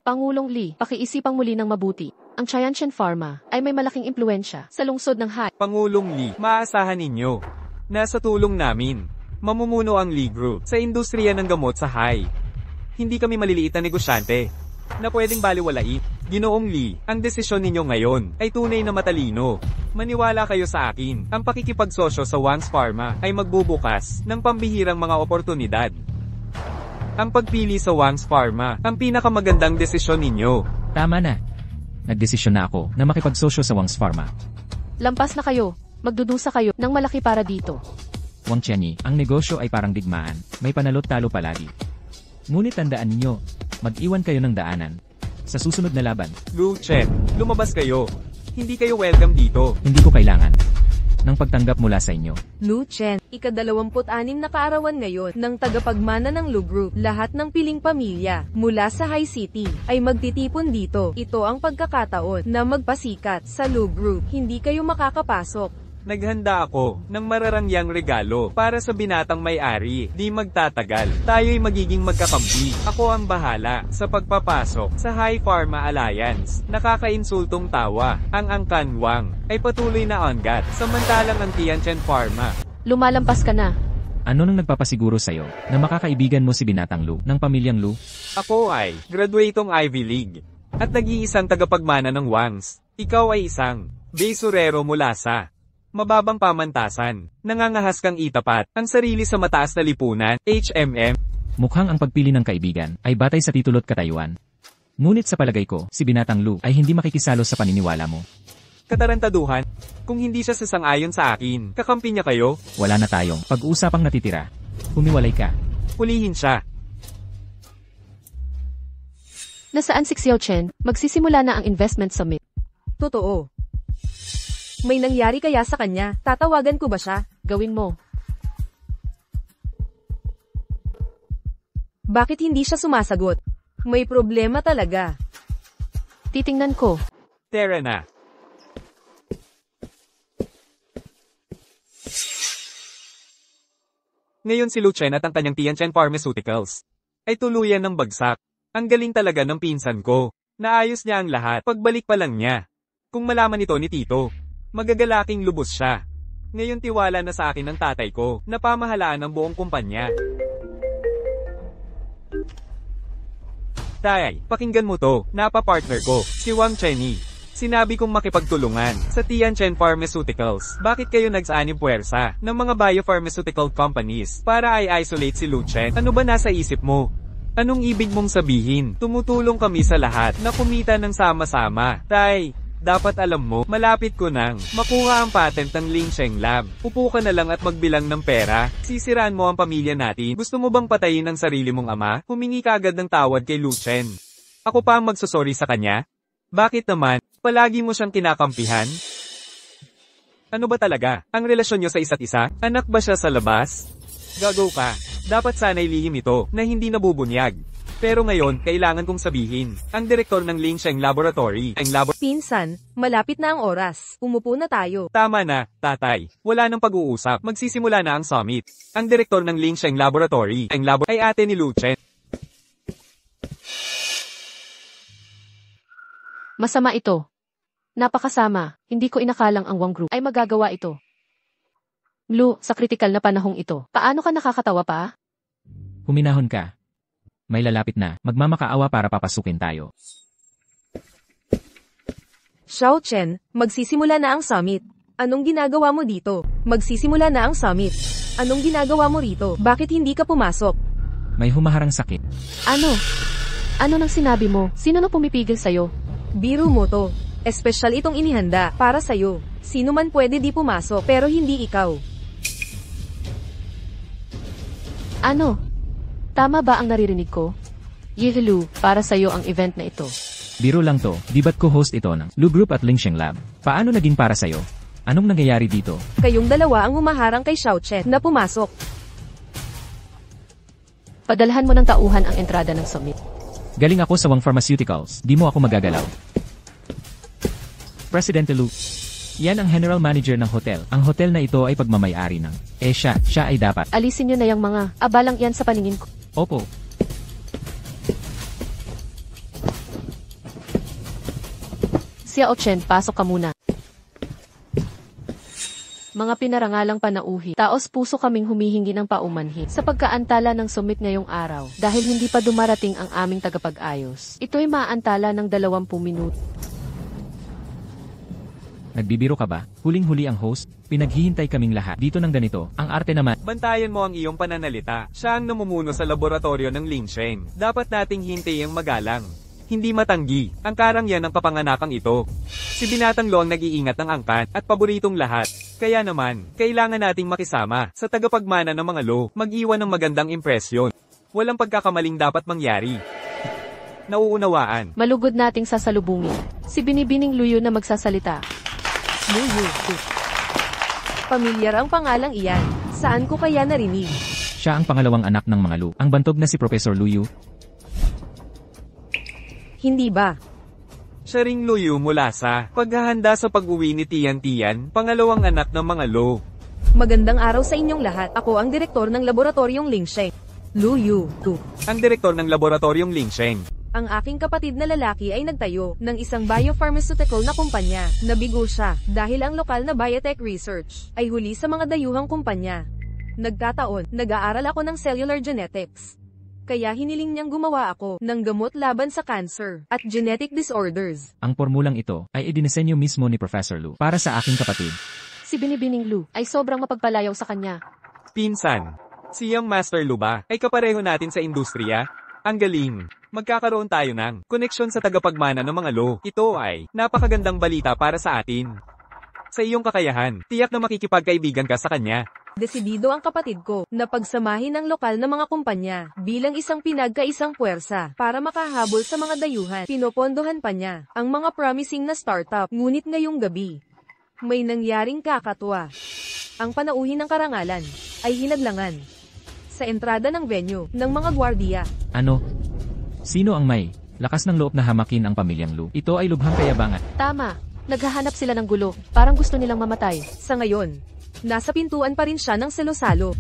Pangulong Li, pakiisipang muli ng mabuti. Ang Tianchen Pharma ay may malaking impluensya sa lungsod ng Hai. Pangulong Li, maaasahan ninyo. Nasa tulong namin. Mamumuno ang Li Group sa industriya ng gamot sa Hai. Hindi kami maliliit na negosyante na pwedeng baliwalait. Ginoong Li, ang desisyon ninyo ngayon ay tunay na matalino. Maniwala kayo sa akin, ang pakikipagsosyo sa Wangs Pharma ay magbubukas ng pambihirang mga oportunidad. Ang pagpili sa Wangs Pharma, ang pinakamagandang desisyon ninyo. Tama na. Nagdesisyon na ako na makipagsosyo sa Wangs Pharma. Lampas na kayo. Magdudusa kayo ng malaki para dito. Wang Qianyi, ang negosyo ay parang digmaan. May panalo-talo palagi. Ngunit tandaan ninyo, mag-iwan kayo ng daanan. Sa susunod na laban, Lu Chen, lumabas kayo. Hindi kayo welcome dito. hindi ko kailangan. ng pagtanggap mula sa inyo. Lu Chen, ika-26 na kaarawan ngayon ng tagapagmana ng Lu Group. Lahat ng piling pamilya mula sa High City ay magtitipon dito. Ito ang pagkakataon na magpasikat sa Lu Group. Hindi kayo makakapasok. Naghanda ako ng mararangyang regalo para sa binatang may-ari. Di magtatagal, tayo'y magiging magkakampi. Ako ang bahala sa pagpapasok sa High Pharma Alliance. Nakakainsultong tawa. Ang Angkan Wang ay patuloy na ongat, samantalang ang Tianchen Pharma. Lumalampas ka na. Ano nang nagpapasiguro sa'yo na makakaibigan mo si Binatang Lu ng pamilyang Lu? Ako ay graduatong Ivy League at nag-iisang tagapagmana ng Wangs. Ikaw ay isang besurero mula sa mababang pamantasan. Nangangahas kang itapat ang sarili sa mataas na lipunan, HMM. Mukhang ang pagpili ng kaibigan ay batay sa titulo't katayuan. Ngunit sa palagay ko, si Binatang Lu ay hindi makikisalo sa paniniwala mo. Katarantaduhan, kung hindi siya sasang-ayon sa akin, kakampi niya kayo, Wala na tayong pag-uusapang natitira. Humiwalay ka. hulihin siya. Nasaan si Xiao Chen? Magsisimula na ang investment summit. Totoo. May nangyari kaya sa kanya? Tatawagan ko ba siya? Gawin mo. Bakit hindi siya sumasagot? May problema talaga. Titingnan ko. Tara na. Ngayon si Lu Chen at ang kanyang Tianchen Pharmaceuticals ay tuluyan ng bagsak. Ang galing talaga ng pinsan ko. Naayos niya ang lahat. Pagbalik pa lang niya. Kung malaman ito ni Tito, magagalaking lubos siya. Ngayon tiwala na sa akin ng tatay ko na pamahalaan ng buong kumpanya. Tay, pakinggan mo to. Napa-partner ko, si Wang Chenny. Sinabi kong makipagtulungan sa Tianchen Pharmaceuticals. Bakit kayo nagsaanib puwersa ng mga biopharmaceutical companies para i-isolate si Lu Chen? Ano ba nasa isip mo? Anong ibig mong sabihin? Tumutulong kami sa lahat na kumita ng sama-sama. Tay, dapat alam mo, malapit ko nang makuha ang patent ng Lingsheng Lab. Upo ka na lang at magbilang ng pera. Sisiraan mo ang pamilya natin. Gusto mo bang patayin ang sarili mong ama? Humingi ka agad ng tawad kay Lu Chen. Ako pa ang magsosorry sa kanya? Bakit naman? Palagi mo siyang kinakampihan? Ano ba talaga ang relasyon niyo sa isa't isa? Anak ba siya sa labas? Gago ka. Dapat sana'y lihim ito na hindi nabubunyag. Pero ngayon, kailangan kong sabihin, ang direktor ng Lingsheng Laboratory, Pinsan, malapit na ang oras. Umupo na tayo. Tama na, tatay. Wala nang pag-uusap. Magsisimula na ang summit. Ang direktor ng Lingsheng Laboratory, ay ate ni Lu Chen. Masama ito. Napakasama. Hindi ko inakalang ang Wang Group ay magagawa ito. Lu, sa kritikal na panahong ito, paano ka nakakatawa pa? Huminahon ka. May lalapit na, magmamakaawa para papasukin tayo. Xiao Chen, magsisimula na ang summit. Anong ginagawa mo dito? Magsisimula na ang summit. Anong ginagawa mo rito? Bakit hindi ka pumasok? May humaharang sakit. Ano? Ano nang sinabi mo? Sino na pumipigil sa'yo? Biro mo to. Espesyal itong inihanda para sa'yo. Sino man pwede di pumasok pero hindi ikaw. Ano? Tama ba ang naririnig ko? Lu, para sa'yo ang event na ito. Biro lang to, di ba't co-host ito ng Lu Group at Lingsheng Lab? Paano naging para sa'yo? Anong nangyayari dito? Kayong dalawa ang humaharang kay Xiao Chen na pumasok. Padalhan mo ng tauhan ang entrada ng summit. Galing ako sa Wang Pharmaceuticals, di mo ako magagalaw. Presidente Lu. Yan ang general manager ng hotel. Ang hotel na ito ay pagmamay-ari ng. Siya ay dapat. Alisin nyo na yung mga abalang yan sa paningin ko. Opo. Xiao Chen, pasok ka muna. Mga pinarangalang panauhi, taos puso kaming humihingi ng paumanhin sa pagkaantala ng summit ngayong araw dahil hindi pa dumarating ang aming tagapag-ayos. Ito'y maantala ng 20 minuto. Nagbibiro ka ba? Huling-huli ang host, pinaghihintay kaming lahat. Dito ng ganito, ang arte naman. Bantayan mo ang iyong pananalita. Siya ang namumuno sa laboratorio ng Lingsheng. Dapat nating hintayang magalang. Hindi matanggi. Ang karangyan ng kapanganakang ito. Si Binatang Lu ang nag-iingat ng angkan at paboritong lahat. Kaya naman, kailangan nating makisama sa tagapagmana ng mga Lu. Mag-iwan ng magandang impresyon. Walang pagkakamaling dapat mangyari. Nauunawaan. Malugod nating sasalubungin si Binibining Luyo na magsasalita. Luyo. Pamilyar ang pangalang iyan. Saan ko kaya narinig? Siya ang pangalawang anak ng mga Lu. Ang bantog na si Professor Lu Yu. Hindi ba? Siya ring Lu Yu mula sa paghahanda sa pag-uwi ni Tian Tian, pangalawang anak ng mga Lu. Magandang araw sa inyong lahat. Ako ang direktor ng laboratoryong Lingsheng. Lu Yu. Ang direktor ng laboratoryong Lingsheng. Ang aking kapatid na lalaki ay nagtayo ng isang biopharmaceutical na kumpanya. Nabigo siya dahil ang lokal na biotech research ay huli sa mga dayuhang kumpanya. Nagkataon, nag-aaral ako ng cellular genetics. Kaya hiniling niyang gumawa ako ng gamot laban sa cancer at genetic disorders. Ang formulang ito ay idinisenyo mismo ni Professor Lu para sa aking kapatid. Si Binibining Lu ay sobrang mapagpalayaw sa kanya. Pinsan. Siyang Master Lu ba ay kapareho natin sa industriya? Ang galing. Magkakaroon tayo ng koneksyon sa tagapagmana ng mga Lu. Ito ay napakagandang balita para sa atin. Sa iyong kakayahan, tiyak na makikipagkaibigan ka sa kanya. Desidido ang kapatid ko na pagsamahin ang lokal na mga kumpanya bilang isang pinagkaisang puwersa para makahabol sa mga dayuhan. Pinopondohan pa niya ang mga promising na startup. Ngunit ngayong gabi, may nangyaring kakatwa. Ang panauhin ng karangalan ay hinadlangan sa entrada ng venue ng mga gwardiya. Ano? Sino ang may lakas ng loob na hamakin ang pamilyang Lu? Ito ay lubhang kayabangan. Tama, naghahanap sila ng gulo. Parang gusto nilang mamatay. Sa ngayon, nasa pintuan pa rin siya ng salo-salo.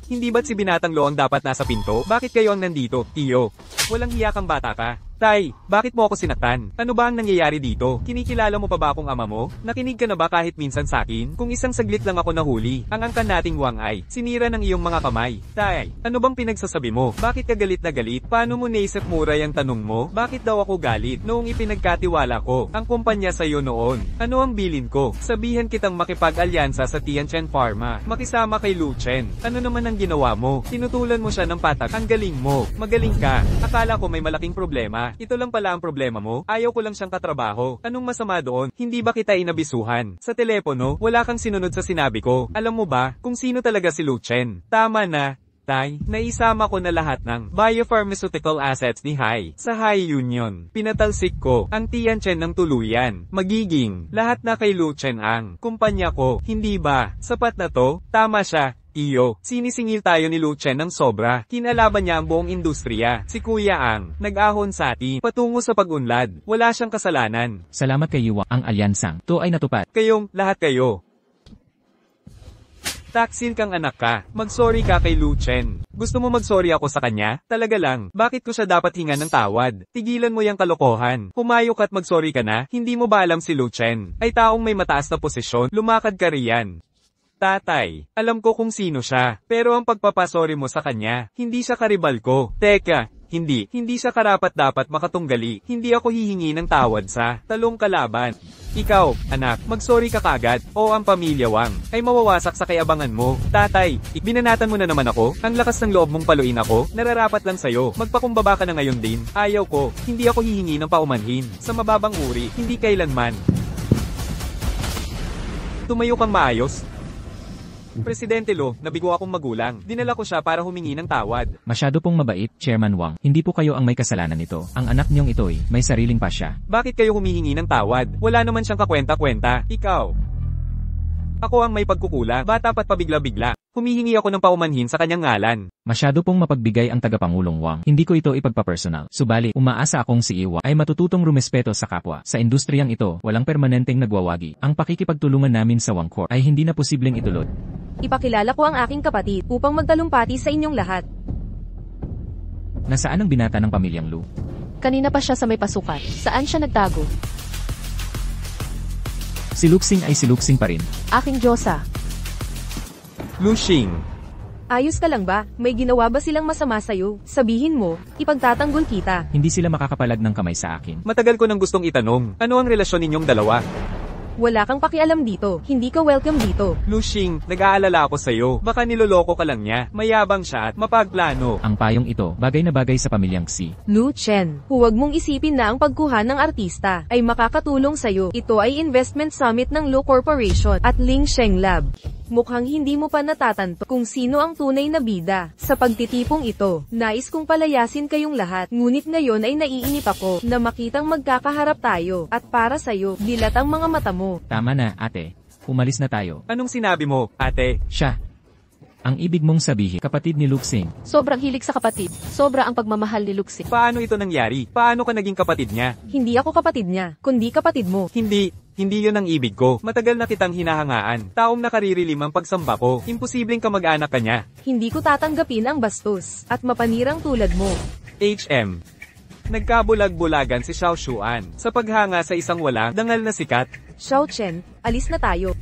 Hindi ba't si Binatang Lo ang dapat nasa pinto? Bakit kayo ang nandito, Tiyo? Walang hiya kang bata ka. Tay, bakit mo ako sinaktan? Ano ba ang nangyayari dito? Kinikilala mo pa ba akong ama mo? Nakinig ka na ba kahit minsan sa akin? Kung isang saglit lang ako nahuli, ang angkan nating Wang ay sinira ng iyong mga kamay. Tay, ano bang pinagsasabi mo? Bakit ka galit na galit? Paano mo naisip muray ang tanong mo? Bakit daw ako galit? Noong ipinagkatiwala ko ang kumpanya sa iyo noon. Ano ang bilin ko? Sabihan kitang makipag-alyansa sa Tianchen Pharma. Makisama kay Lu Chen. Ano naman ang ginawa mo? Tinutulan mo siya ng patak. Ang galing mo. Magaling ka. Akala ko may malaking problema. Ito lang pala ang problema mo? Ayaw ko lang siyang katrabaho. Anong masama doon? Hindi ba kita inabisuhan? Sa telepono, wala kang sinunod sa sinabi ko. Alam mo ba kung sino talaga si Lu Chen? Tama na. Tay, naisama ko na lahat ng biopharmaceutical assets ni Hai sa Hai Union. Pinatalsik ko ang Tianchen ng tuluyan. Magiging lahat na kay Lu Chen ang kumpanya ko. Hindi ba? Sapat na to? Tama siya. Iyo, sinisingil tayo ni Lu Chen ng sobra. Kinalaban niya ang buong industriya. Si Kuya Ang, nag-ahon sa atin, patungo sa pag-unlad. Wala siyang kasalanan. Salamat kay Yuwa, ang alyansang to ay natupad. Kayong, lahat kayo. Taksil kang anak ka. Mag-sorry ka kay Lu Chen. Gusto mo mag-sorry ako sa kanya? Talaga lang, bakit ko siya dapat hingan ng tawad? Tigilan mo yung kalokohan. Pumayok at mag-sorry ka na? Hindi mo ba alam si Lu Chen ay taong may mataas na posisyon? Lumakad ka riyan. Tatay, alam ko kung sino siya, pero ang pagpapasori mo sa kanya, hindi siya karibal ko. Teka, hindi siya karapat-dapat makatunggali, hindi ako hihingi ng tawad sa talong kalaban. Ikaw, anak, mag-sorry ka kagad, o ang pamilya Wang, ay mawawasak sa kayabangan mo. Tatay, binanatan mo na naman ako, ang lakas ng loob mong paluin ako, nararapat lang sa'yo, magpakumbaba ka na ngayon din. Ayaw ko, hindi ako hihingi ng paumanhin, sa mababang uri, hindi kailanman. Tumayo kang maayos. Presidente Lo, nabigo akong magulang. Dinala ko siya para humingi ng tawad. Masyado pong mabait, Chairman Wang. Hindi po kayo ang may kasalanan nito. Ang anak niyong ito'y may sariling pasya. Bakit kayo humihingi ng tawad? Wala naman siyang kakwenta-kwenta. Ikaw. Ako ang may pagkukulang. Bata pa't pabigla-bigla. Humihingi ako ng paumanhin sa kanyang ngalan. Masyado pong mapagbigay ang tagapangulong Wang. Hindi ko ito ipagpapersonal. Subali, umaasa akong si Iwa ay matututong rumespeto sa kapwa. Sa industriyang ito, walang permanenteng nagwawagi. Ang pakikipagtulungan namin sa Wang Corp ay hindi na posibleng itulod. Ipakilala ko ang aking kapatid upang magtalumpati sa inyong lahat. Nasaan ang binata ng pamilyang Lu? Kanina pa siya sa may pasukan. Saan siya nagtago? Si Luxing ay si Luxing pa rin. Aking Diyosa. Lu Xing. Ayos ka lang ba? May ginawa ba silang masama sa'yo? Sabihin mo, ipagtatanggol kita. Hindi sila makakapalag ng kamay sa akin. Matagal ko nang gustong itanong, ano ang relasyon ninyong dalawa? Wala kang pakialam dito. Hindi ka welcome dito. Lu Xing, nag-aalala ako sa'yo. Baka niloloko ka lang niya. Mayabang siya at mapagplano. Ang payong ito, bagay na bagay sa pamilyang Xi. Lu Chen, huwag mong isipin na ang pagkuha ng artista ay makakatulong sa'yo. Ito ay investment summit ng Lu Corporation at Lingsheng Lab. Mukhang hindi mo pa natatanto kung sino ang tunay na bida. Sa pagtitipong ito, nais kong palayasin kayong lahat. Ngunit ngayon ay naiinip ako na makitang magkakaharap tayo. At para sa'yo, dilat ang mga mata mo. Tama na, ate. Umalis na tayo. Anong sinabi mo, ate? Siya. Ang ibig mong sabihin, kapatid ni Luxing. Sobrang hilig sa kapatid. Sobra ang pagmamahal ni Luxing. Paano ito nangyari? Paano ka naging kapatid niya? Hindi ako kapatid niya, kundi kapatid mo. Hindi yun ang ibig ko. Matagal na kitang hinahangaan. Taong nakaririlim ang pagsamba ko. Imposibleng kamag-anak ka niya. Hindi ko tatanggapin ang bastos at mapanirang tulad mo. HM. Nagkabulag-bulagan si Xiao Shuan sa paghanga sa isang walang dangal na sikat. Xiao Chen, alis na tayo.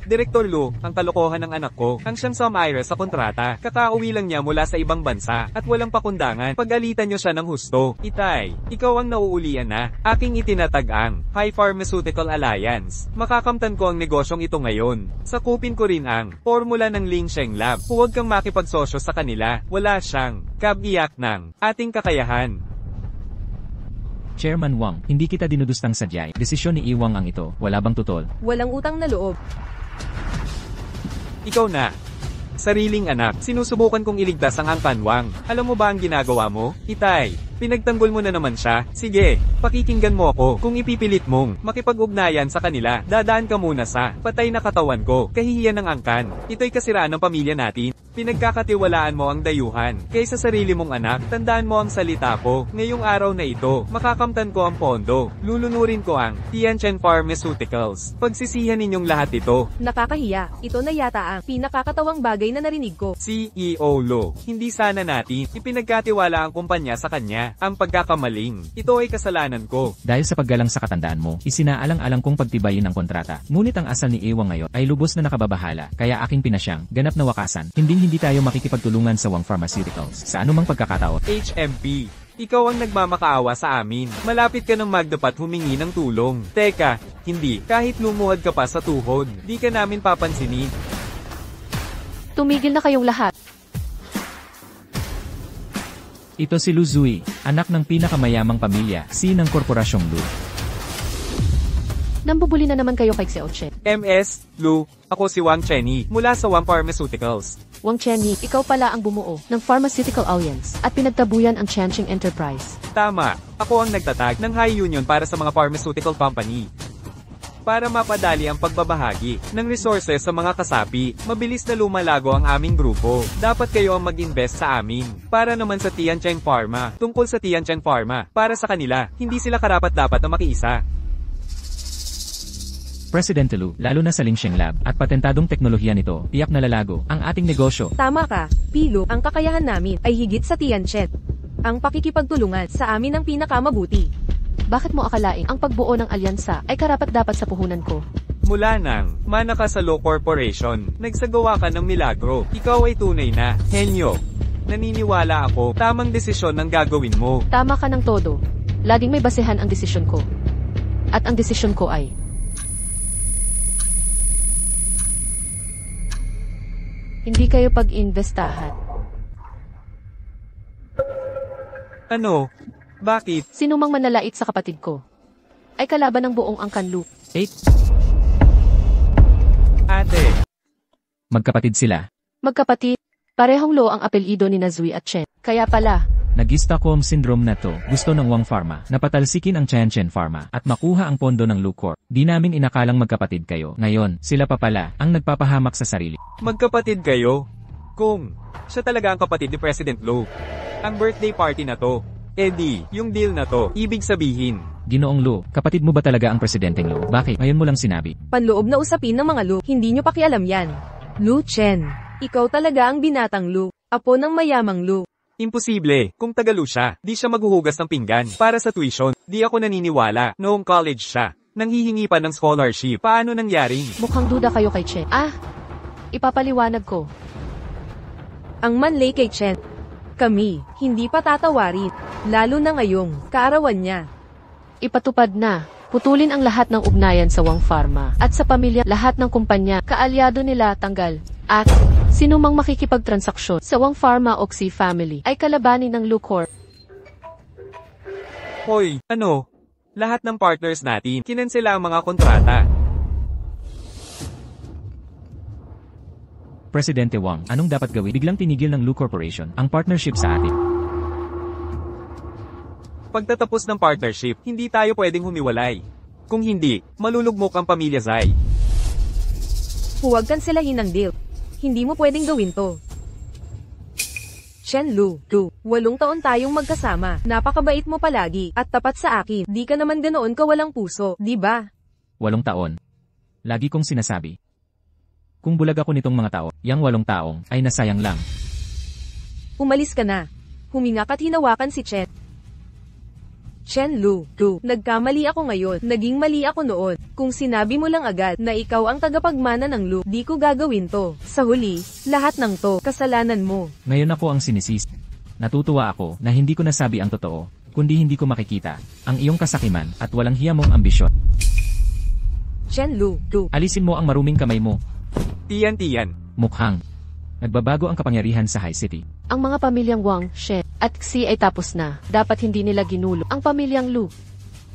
Direktor Lu, ang kalokohan ng anak ko, ang siyang sumaira sa kontrata. Kakauwi lang niya mula sa ibang bansa, at walang pakundangan. Pag-alitan niyo siya ng husto. Itay, ikaw ang nauulian na. Aking itinatag ang High Pharmaceutical Alliance. Makakamtan ko ang negosyong ito ngayon. Sakupin ko rin ang formula ng Ling Sheng Lab. Huwag kang makipagsosyo sa kanila. Wala siyang kabiyak ng ating kakayahan. Chairman Wang, hindi kita dinudustang sadyay. Desisyon ni Iwang ang ito. Wala bang tutol? Walang utang na loob. Ikaw na. Sariling anak, sinusubukan kong iligtas ang Angkanwang. Alam mo ba ang ginagawa mo? Itay, pinagtanggol mo na naman siya. Sige, pakikinggan mo ako. Kung ipipilit mong makipag-ugnayan sa kanila, dadaan ka muna sa patay na katawan ko. Kahihiyan ng angkan. Ito'y kasiraan ng pamilya natin. Pinagkakatiwalaan mo ang dayuhan. Kaysa sarili mong anak, tandaan mo ang salita ko. Ngayong araw na ito, makakamtan ko ang pondo. Lulunurin ko ang Tianchen Pharmaceuticals. Pagsisihan ninyong lahat ito. Nakakahiya. Ito na yata ang pinakakatawang bagay na narinig ko. CEO Lo, hindi sana natin ipinagkatiwala ang kumpanya sa kanya. Ang pagkakamaling. Ito ay kasalanan ko. Dahil sa paggalang sa katandaan mo, isinaalang-alang kong pagtibayin ang kontrata. Ngunit ang asal ni Iwang ngayon ay lubos na nakababahala, kaya aking pinasyang ganap na wakasan. Hindi tayo makikipagtulungan sa Wang Pharmaceuticals sa anumang pagkakataon. HMP, ikaw ang nagmamakaawa sa amin. Malapit ka ng magdapat humingi ng tulong. Teka, hindi. Kahit lumuhad ka pa sa tuhod, di ka namin papansinin. Tumigil na kayong lahat. Ito si Lu Zui, anak ng pinakamayamang pamilya, ng Korporasyong Lu. Nambubuli na naman kayo kay Xiao Chen. MS, Lu, ako si Wang Chenny, mula sa Wang Pharmaceuticals. Wang Chenyi, ikaw pala ang bumuo ng Pharmaceutical Alliance at pinagtabuyan ang Chanching Enterprise. Tama, ako ang nagtatag ng High Union para sa mga pharmaceutical company. Para mapadali ang pagbabahagi ng resources sa mga kasapi, mabilis na lumalago ang aming grupo. Dapat kayo ang mag-invest sa amin. Para naman sa Tianchen Pharma, tungkol sa Tianchen Pharma, para sa kanila, hindi sila karapat-dapat na makiisa. Presidente Lu, lalo na sa Ling Sheng Lab, at patentadong teknolohiya nito, tiyak na lalago ang ating negosyo. Tama ka, Pilo, ang kakayahan namin ay higit sa Tianchen. Ang pakikipagtulungan sa amin ang pinakamabuti. Bakit mo akalaing ang pagbuo ng alyansa ay karapat-dapat sa puhunan ko? Mula nang mana ka sa Law Corporation, nagsagawa ka ng milagro. Ikaw ay tunay na henyo. Naniniwala ako, tamang desisyon ang gagawin mo. Tama ka ng todo. Laging may basehan ang desisyon ko. At ang desisyon ko ay... Hindi kayo pag-investahan. Ano? Bakit? Sinumang manlalait sa kapatid ko ay kalaban ng buong Angkan Lu. 8. Ate. Magkapatid sila. Magkapatid, parehong Lo ang apelyido ni Nazui at Chen. Kaya pala, Nag-Stockholm Syndrome na to, gusto ng Wang Pharma, na patalsikin ang Tianchen Pharma, at makuha ang pondo ng Lu Corp. Di namin inakalang magkapatid kayo. Ngayon, sila pa pala, ang nagpapahamak sa sarili. Magkapatid kayo? Kung siya talaga ang kapatid ni President Lu. Ang birthday party na to. Eddie, yung deal na to, ibig sabihin. Ginoong Lu, kapatid mo ba talaga ang Presidenteng Lu? Bakit? Ngayon mo lang sinabi. Panloob na usapin ng mga Lu, hindi nyo pakialam yan. Lu Chen, ikaw talaga ang binatang Lu, apo ng mayamang Lu. Imposible, kung Tagalo siya, di siya maghuhugas ng pinggan para sa tuition. Di ako naniniwala, noong college siya. Nanghihingi pa ng scholarship. Paano nangyaring? mukhang duda kayo kay Chen. Ipapaliwanag ko. Ang manlay kay Chen. Kami, hindi pa tatawarin, lalo na ngayong kaarawan niya. Ipatupad na. Putulin ang lahat ng ugnayan sa Wang Pharma at sa pamilya lahat ng kumpanya, kaalyado nila tanggal. At sinumang makikipagtransaksyon sa Wang Pharma o Xi Family ay kalabanin ng Lu Corp. Hoy, ano? Lahat ng partners natin, kinansela ang mga kontrata. Presidente Wang, anong dapat gawin? Biglang tinigil ng Lu Corporation ang partnership sa atin. Pagtatapos ng partnership, hindi tayo pwedeng humiwalay. Kung hindi, malulugmok ang pamilya Zai. Huwag kanselahin ang deal. Hindi mo pwedeng gawin to. Chen Lu, 8 taon tayong magkasama. Napakabait mo palagi, at tapat sa akin. Di ka naman ganoon kawalang puso, di ba? 8 taon. Lagi kong sinasabi. Kung bulag ako nitong mga tao, yang 8 taong, ay nasayang lang. Umalis ka na. Huminga ka't hinawakan si Chen. Chen Lu, 2 nagkamali ako ngayon, naging mali ako noon. Kung sinabi mo lang agad na ikaw ang tagapagmana ng Lu, di ko gagawin to. Sa huli, lahat ng to, kasalanan mo. Ngayon ako ang sinisisi. Natutuwa ako na hindi ko nasabi ang totoo, kundi hindi ko makikita ang iyong kasakiman at walang hiya mong ambisyon. Chen Lu, 2 Alisin mo ang maruming kamay mo. Tiyan. Mukhang nagbabago ang kapangyarihan sa High City. Ang mga pamilyang Wang, Shen, at Xi ay tapos na. Dapat hindi nila ginulo ang pamilyang Lu.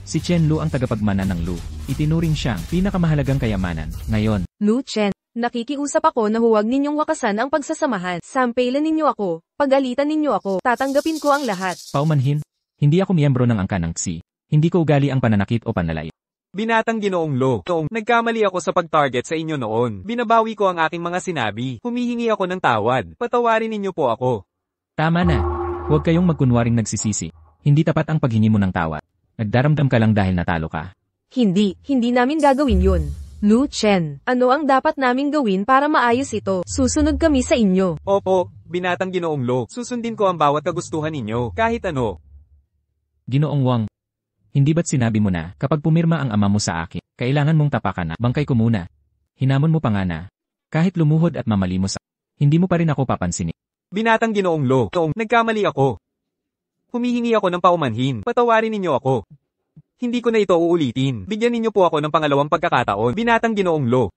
Si Chen Lu ang tagapagmana ng Lu. Itinuring siyang pinakamahalagang kayamanan. Ngayon, Lu Chen, nakikiusap ako na huwag ninyong wakasan ang pagsasamahan. Sampelan ninyo ako, pagalitan ninyo ako, tatanggapin ko ang lahat. paumanhin, hindi ako miyembro ng angkan ng Xi. Hindi ko ugali ang pananakit o panlalait. Binatang Ginoong Lo, nagkamali ako sa pag-target sa inyo noon. Binabawi ko ang aking mga sinabi. Humihingi ako ng tawad. Patawarin ninyo po ako. Tama na. Huwag kayong magkunwaring nagsisisi. Hindi tapat ang paghingi mo ng tawad. Nagdaramdam ka lang dahil natalo ka. Hindi namin gagawin yun. Lu Chen, ano ang dapat naming gawin para maayos ito? Susunod kami sa inyo. Opo, Binatang Ginoong Lo, susundin ko ang bawat kagustuhan ninyo, kahit ano. Ginoong Wang, hindi ba't sinabi mo na, kapag pumirma ang ama mo sa akin, kailangan mong tapakan na, bangkay ko muna. Hinamon mo pa nga na, kahit lumuhod at mamalimos, hindi mo pa rin ako papansinin. Binatang Ginoong Lo, nagkamali ako. Humihingi ako ng paumanhin, patawarin ninyo ako. Hindi ko na ito uulitin, bigyan ninyo po ako ng pangalawang pagkakataon. Binatang Ginoong Lo.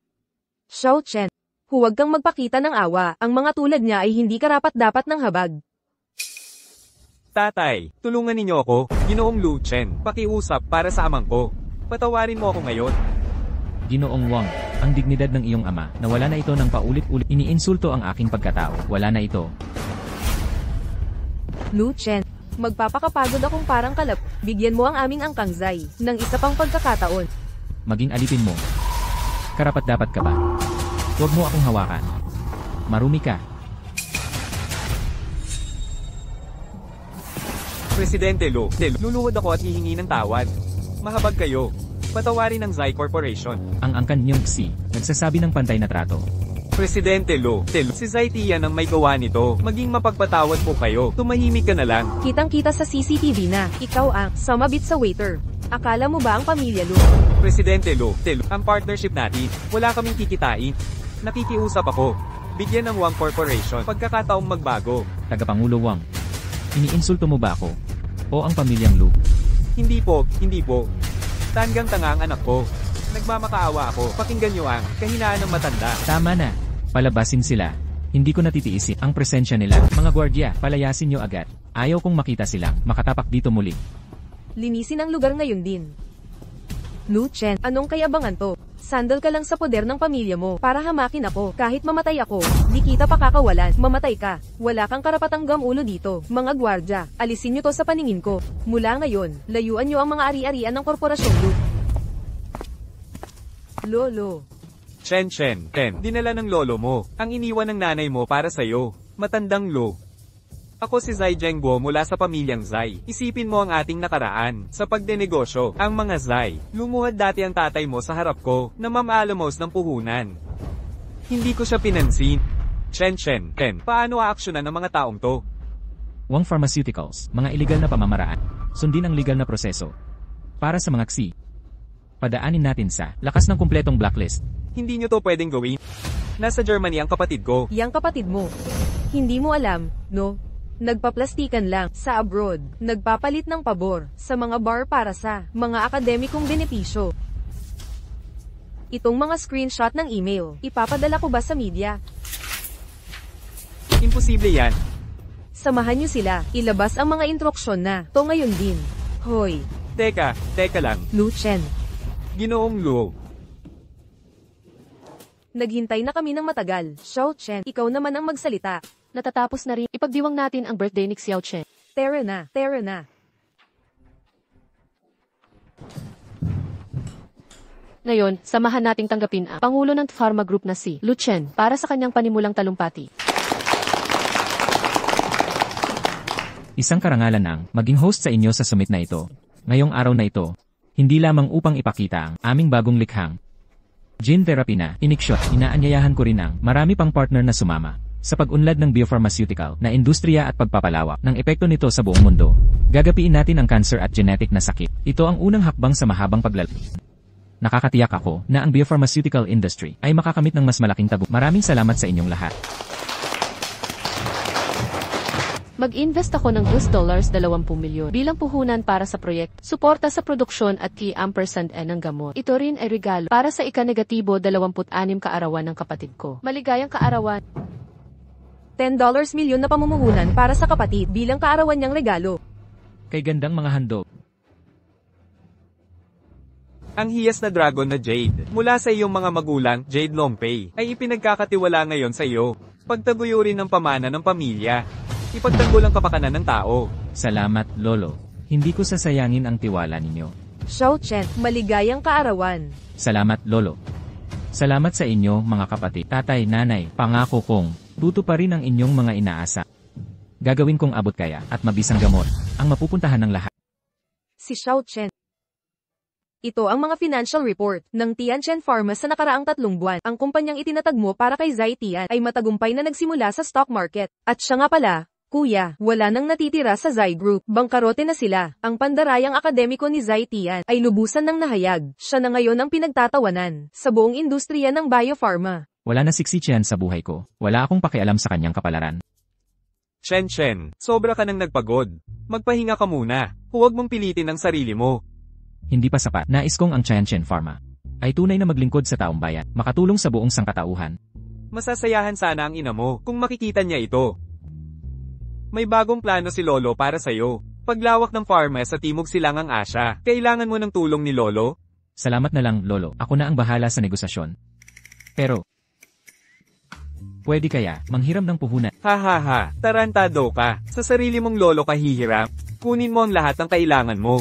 Xiao Chen, huwag kang magpakita ng awa, ang mga tulad niya ay hindi karapat-dapat ng habag. Tatay, tulungan ninyo ako, Ginoong Lu Chen, pakiusap para sa amang ko. Patawarin mo ako ngayon. Ginoong Wang, ang dignidad ng iyong ama, nawala na ito ng paulit-ulit, iniinsulto ang aking pagkatao, wala na ito. Lu Chen, magpapakapagod akong parang kalap, bigyan mo ang aming angkang Zai, ng isa pang pagkakataon. Maging alipin mo. Karapat-dapat ka ba? Huwag mo akong hawakan. Marumi ka. Presidente Lo, luluhod ako at hihingi ng tawad. Mahabag kayo. Patawarin ng Zai Corporation. Ang angkan niyong Xi, nagsasabi ng pantay na trato. Presidente Lo, si Zai Tiyan ang may gawa nito. Maging mapagpatawad po kayo. Tumahimik ka na lang. Kitang-kita sa CCTV na, ikaw ang sumabit sa waiter. Akala mo ba ang pamilya Lu? Presidente Lo, ang partnership natin, wala kaming kikitain. Nakikiusap ako. Bigyan ng Wang Corporation pagkakataong magbago. Tagapangulo Wang, iniinsulto mo ba ako? O ang pamilyang Lu? Hindi po. Tanggang tanga ang anak ko. Nagmamakaawa ako. Pakinggan niyo ang kahinaan ng matanda. Tama na. Palabasin sila. Hindi ko natitiisin ang presensya nila. Mga gwardya, palayasin niyo agad. Ayaw kong makita silang makatapak dito muli. Linisin ang lugar ngayon din. Lu Chen, anong kayabangan to? Sandal ka lang sa poder ng pamilya mo para hamakin ako. Kahit mamatay ako, di kita pakakawalan. Mamatay ka. Wala kang karapatang gamulo dito. Mga gwardya, alisin nyo to sa paningin ko. Mula ngayon, layuan nyo ang mga ari-arian ng korporasyon Lu. Lolo. Chen, dinala ng lolo mo. Ang iniwan ng nanay mo para sa'yo. Matandang Lo. Ako si Zai Zhengguo mula sa pamilyang Zai. Isipin mo ang ating nakaraan. Sa pagdenegosyo, ang mga Zai. Lumuhad dati ang tatay mo sa harap ko, na mamaalamos ng puhunan. Hindi ko siya pinansin. Chen, paano aaksyonan ng mga taong to? Wang Pharmaceuticals, mga iligal na pamamaraan. Sundin ang legal na proseso. Para sa mga Xi, padaanin natin sa lakas ng kumpletong blacklist. Hindi nyo to pwedeng gawin. Nasa Germany ang kapatid ko. Yang kapatid mo. Hindi mo alam, no? Nagpaplastikan lang sa abroad. Nagpapalit ng pabor sa mga bar para sa mga akademikong benepisyo. Itong mga screenshot ng email, ipapadala ko ba sa media? Imposible yan. Samahan nyo sila, ilabas ang mga instruksyon na, to ngayon din. Hoy. Teka lang. Lu Chen. Ginoong Lu. Naghintay na kami ng matagal. Xiao Chen, ikaw naman ang magsalita. Natatapos na rin. Ipagdiwang natin ang birthday ni Xiao Chen. Tara na, tara na. Ngayon, samahan nating tanggapin ang Pangulo ng Pharma Group na si Lu Chen para sa kanyang panimulang talumpati. Isang karangalan ang maging host sa inyo sa summit na ito. Ngayong araw na ito, hindi lamang upang ipakita ang aming bagong likhang gene therapy na iniksyon, inaanyayahan ko rin ang marami pang partner na sumama sa pag-unlad ng biopharmaceutical na industriya at pagpapalawak ng epekto nito sa buong mundo. Gagapiin natin ang cancer at genetic na sakit. Ito ang unang hakbang sa mahabang paglalakbay. Nakakatiyak ako na ang biopharmaceutical industry ay makakamit ng mas malaking tagumpay. Maraming salamat sa inyong lahat. Mag-invest ako ng $20 milyon bilang puhunan para sa proyekto, suporta sa produksyon at T&N ng gamot. Ito rin ay regalo para sa ika-negatibo 26 kaarawan ng kapatid ko. Maligayang kaarawan. $10 milyon na pamumuhunan para sa kapatid bilang kaarawan niyang regalo. Kay gandang mga handog. Ang hiyas na dragon na Jade, mula sa iyong mga magulang, Jade Longpei, ay ipinagkakatiwala ngayon sa iyo. Pagtaguyurin ng pamana ng pamilya. Ipagtanggol ang kapakanan ng tao. Salamat, Lolo. Hindi ko sasayangin ang tiwala ninyo. Xiao Chen, maligayang kaarawan. Salamat, Lolo. Salamat sa inyo, mga kapatid. Tatay, nanay, pangako kong tutuparin ang inyong mga inaasa. Gagawin kong abot kaya at mabisang gamot ang mapupuntahan ng lahat. Si Xiao Chen. Ito ang mga financial report ng Tianchen Pharma sa nakaraang 3 buwan. Ang kumpanyang itinatag mo para kay Zai Tian ay matagumpay na nagsimula sa stock market. At siya nga pala, kuya, wala nang natitira sa Zai Group. Bangkarote na sila. Ang pandarayang akademiko ni Zai Tian ay lubusan ng nahayag. Siya na ngayon ang pinagtatawanan sa buong industriya ng biopharma. Wala na siksi Chen sa buhay ko. Wala akong pakialam sa kanyang kapalaran. Chen, sobra ka nang nagpagod. Magpahinga ka muna. Huwag mong pilitin ang sarili mo. Hindi pa sapat. Nais kong ang Tianchen Pharma ay tunay na maglingkod sa taong bayan, makatulong sa buong sangkatauhan. Masasayahan sana ang ina mo kung makikita niya ito. May bagong plano si Lolo para sa'yo. Paglawak ng pharma sa Timog Silangang Asya. Kailangan mo ng tulong ni Lolo? Salamat na lang, Lolo. Ako na ang bahala sa negosasyon. Pero, pwede kaya manghiram ng puhunan? Tarantado ka. Sa sarili mong lolo ka hihiram. Kunin mo ang lahat ng kailangan mo.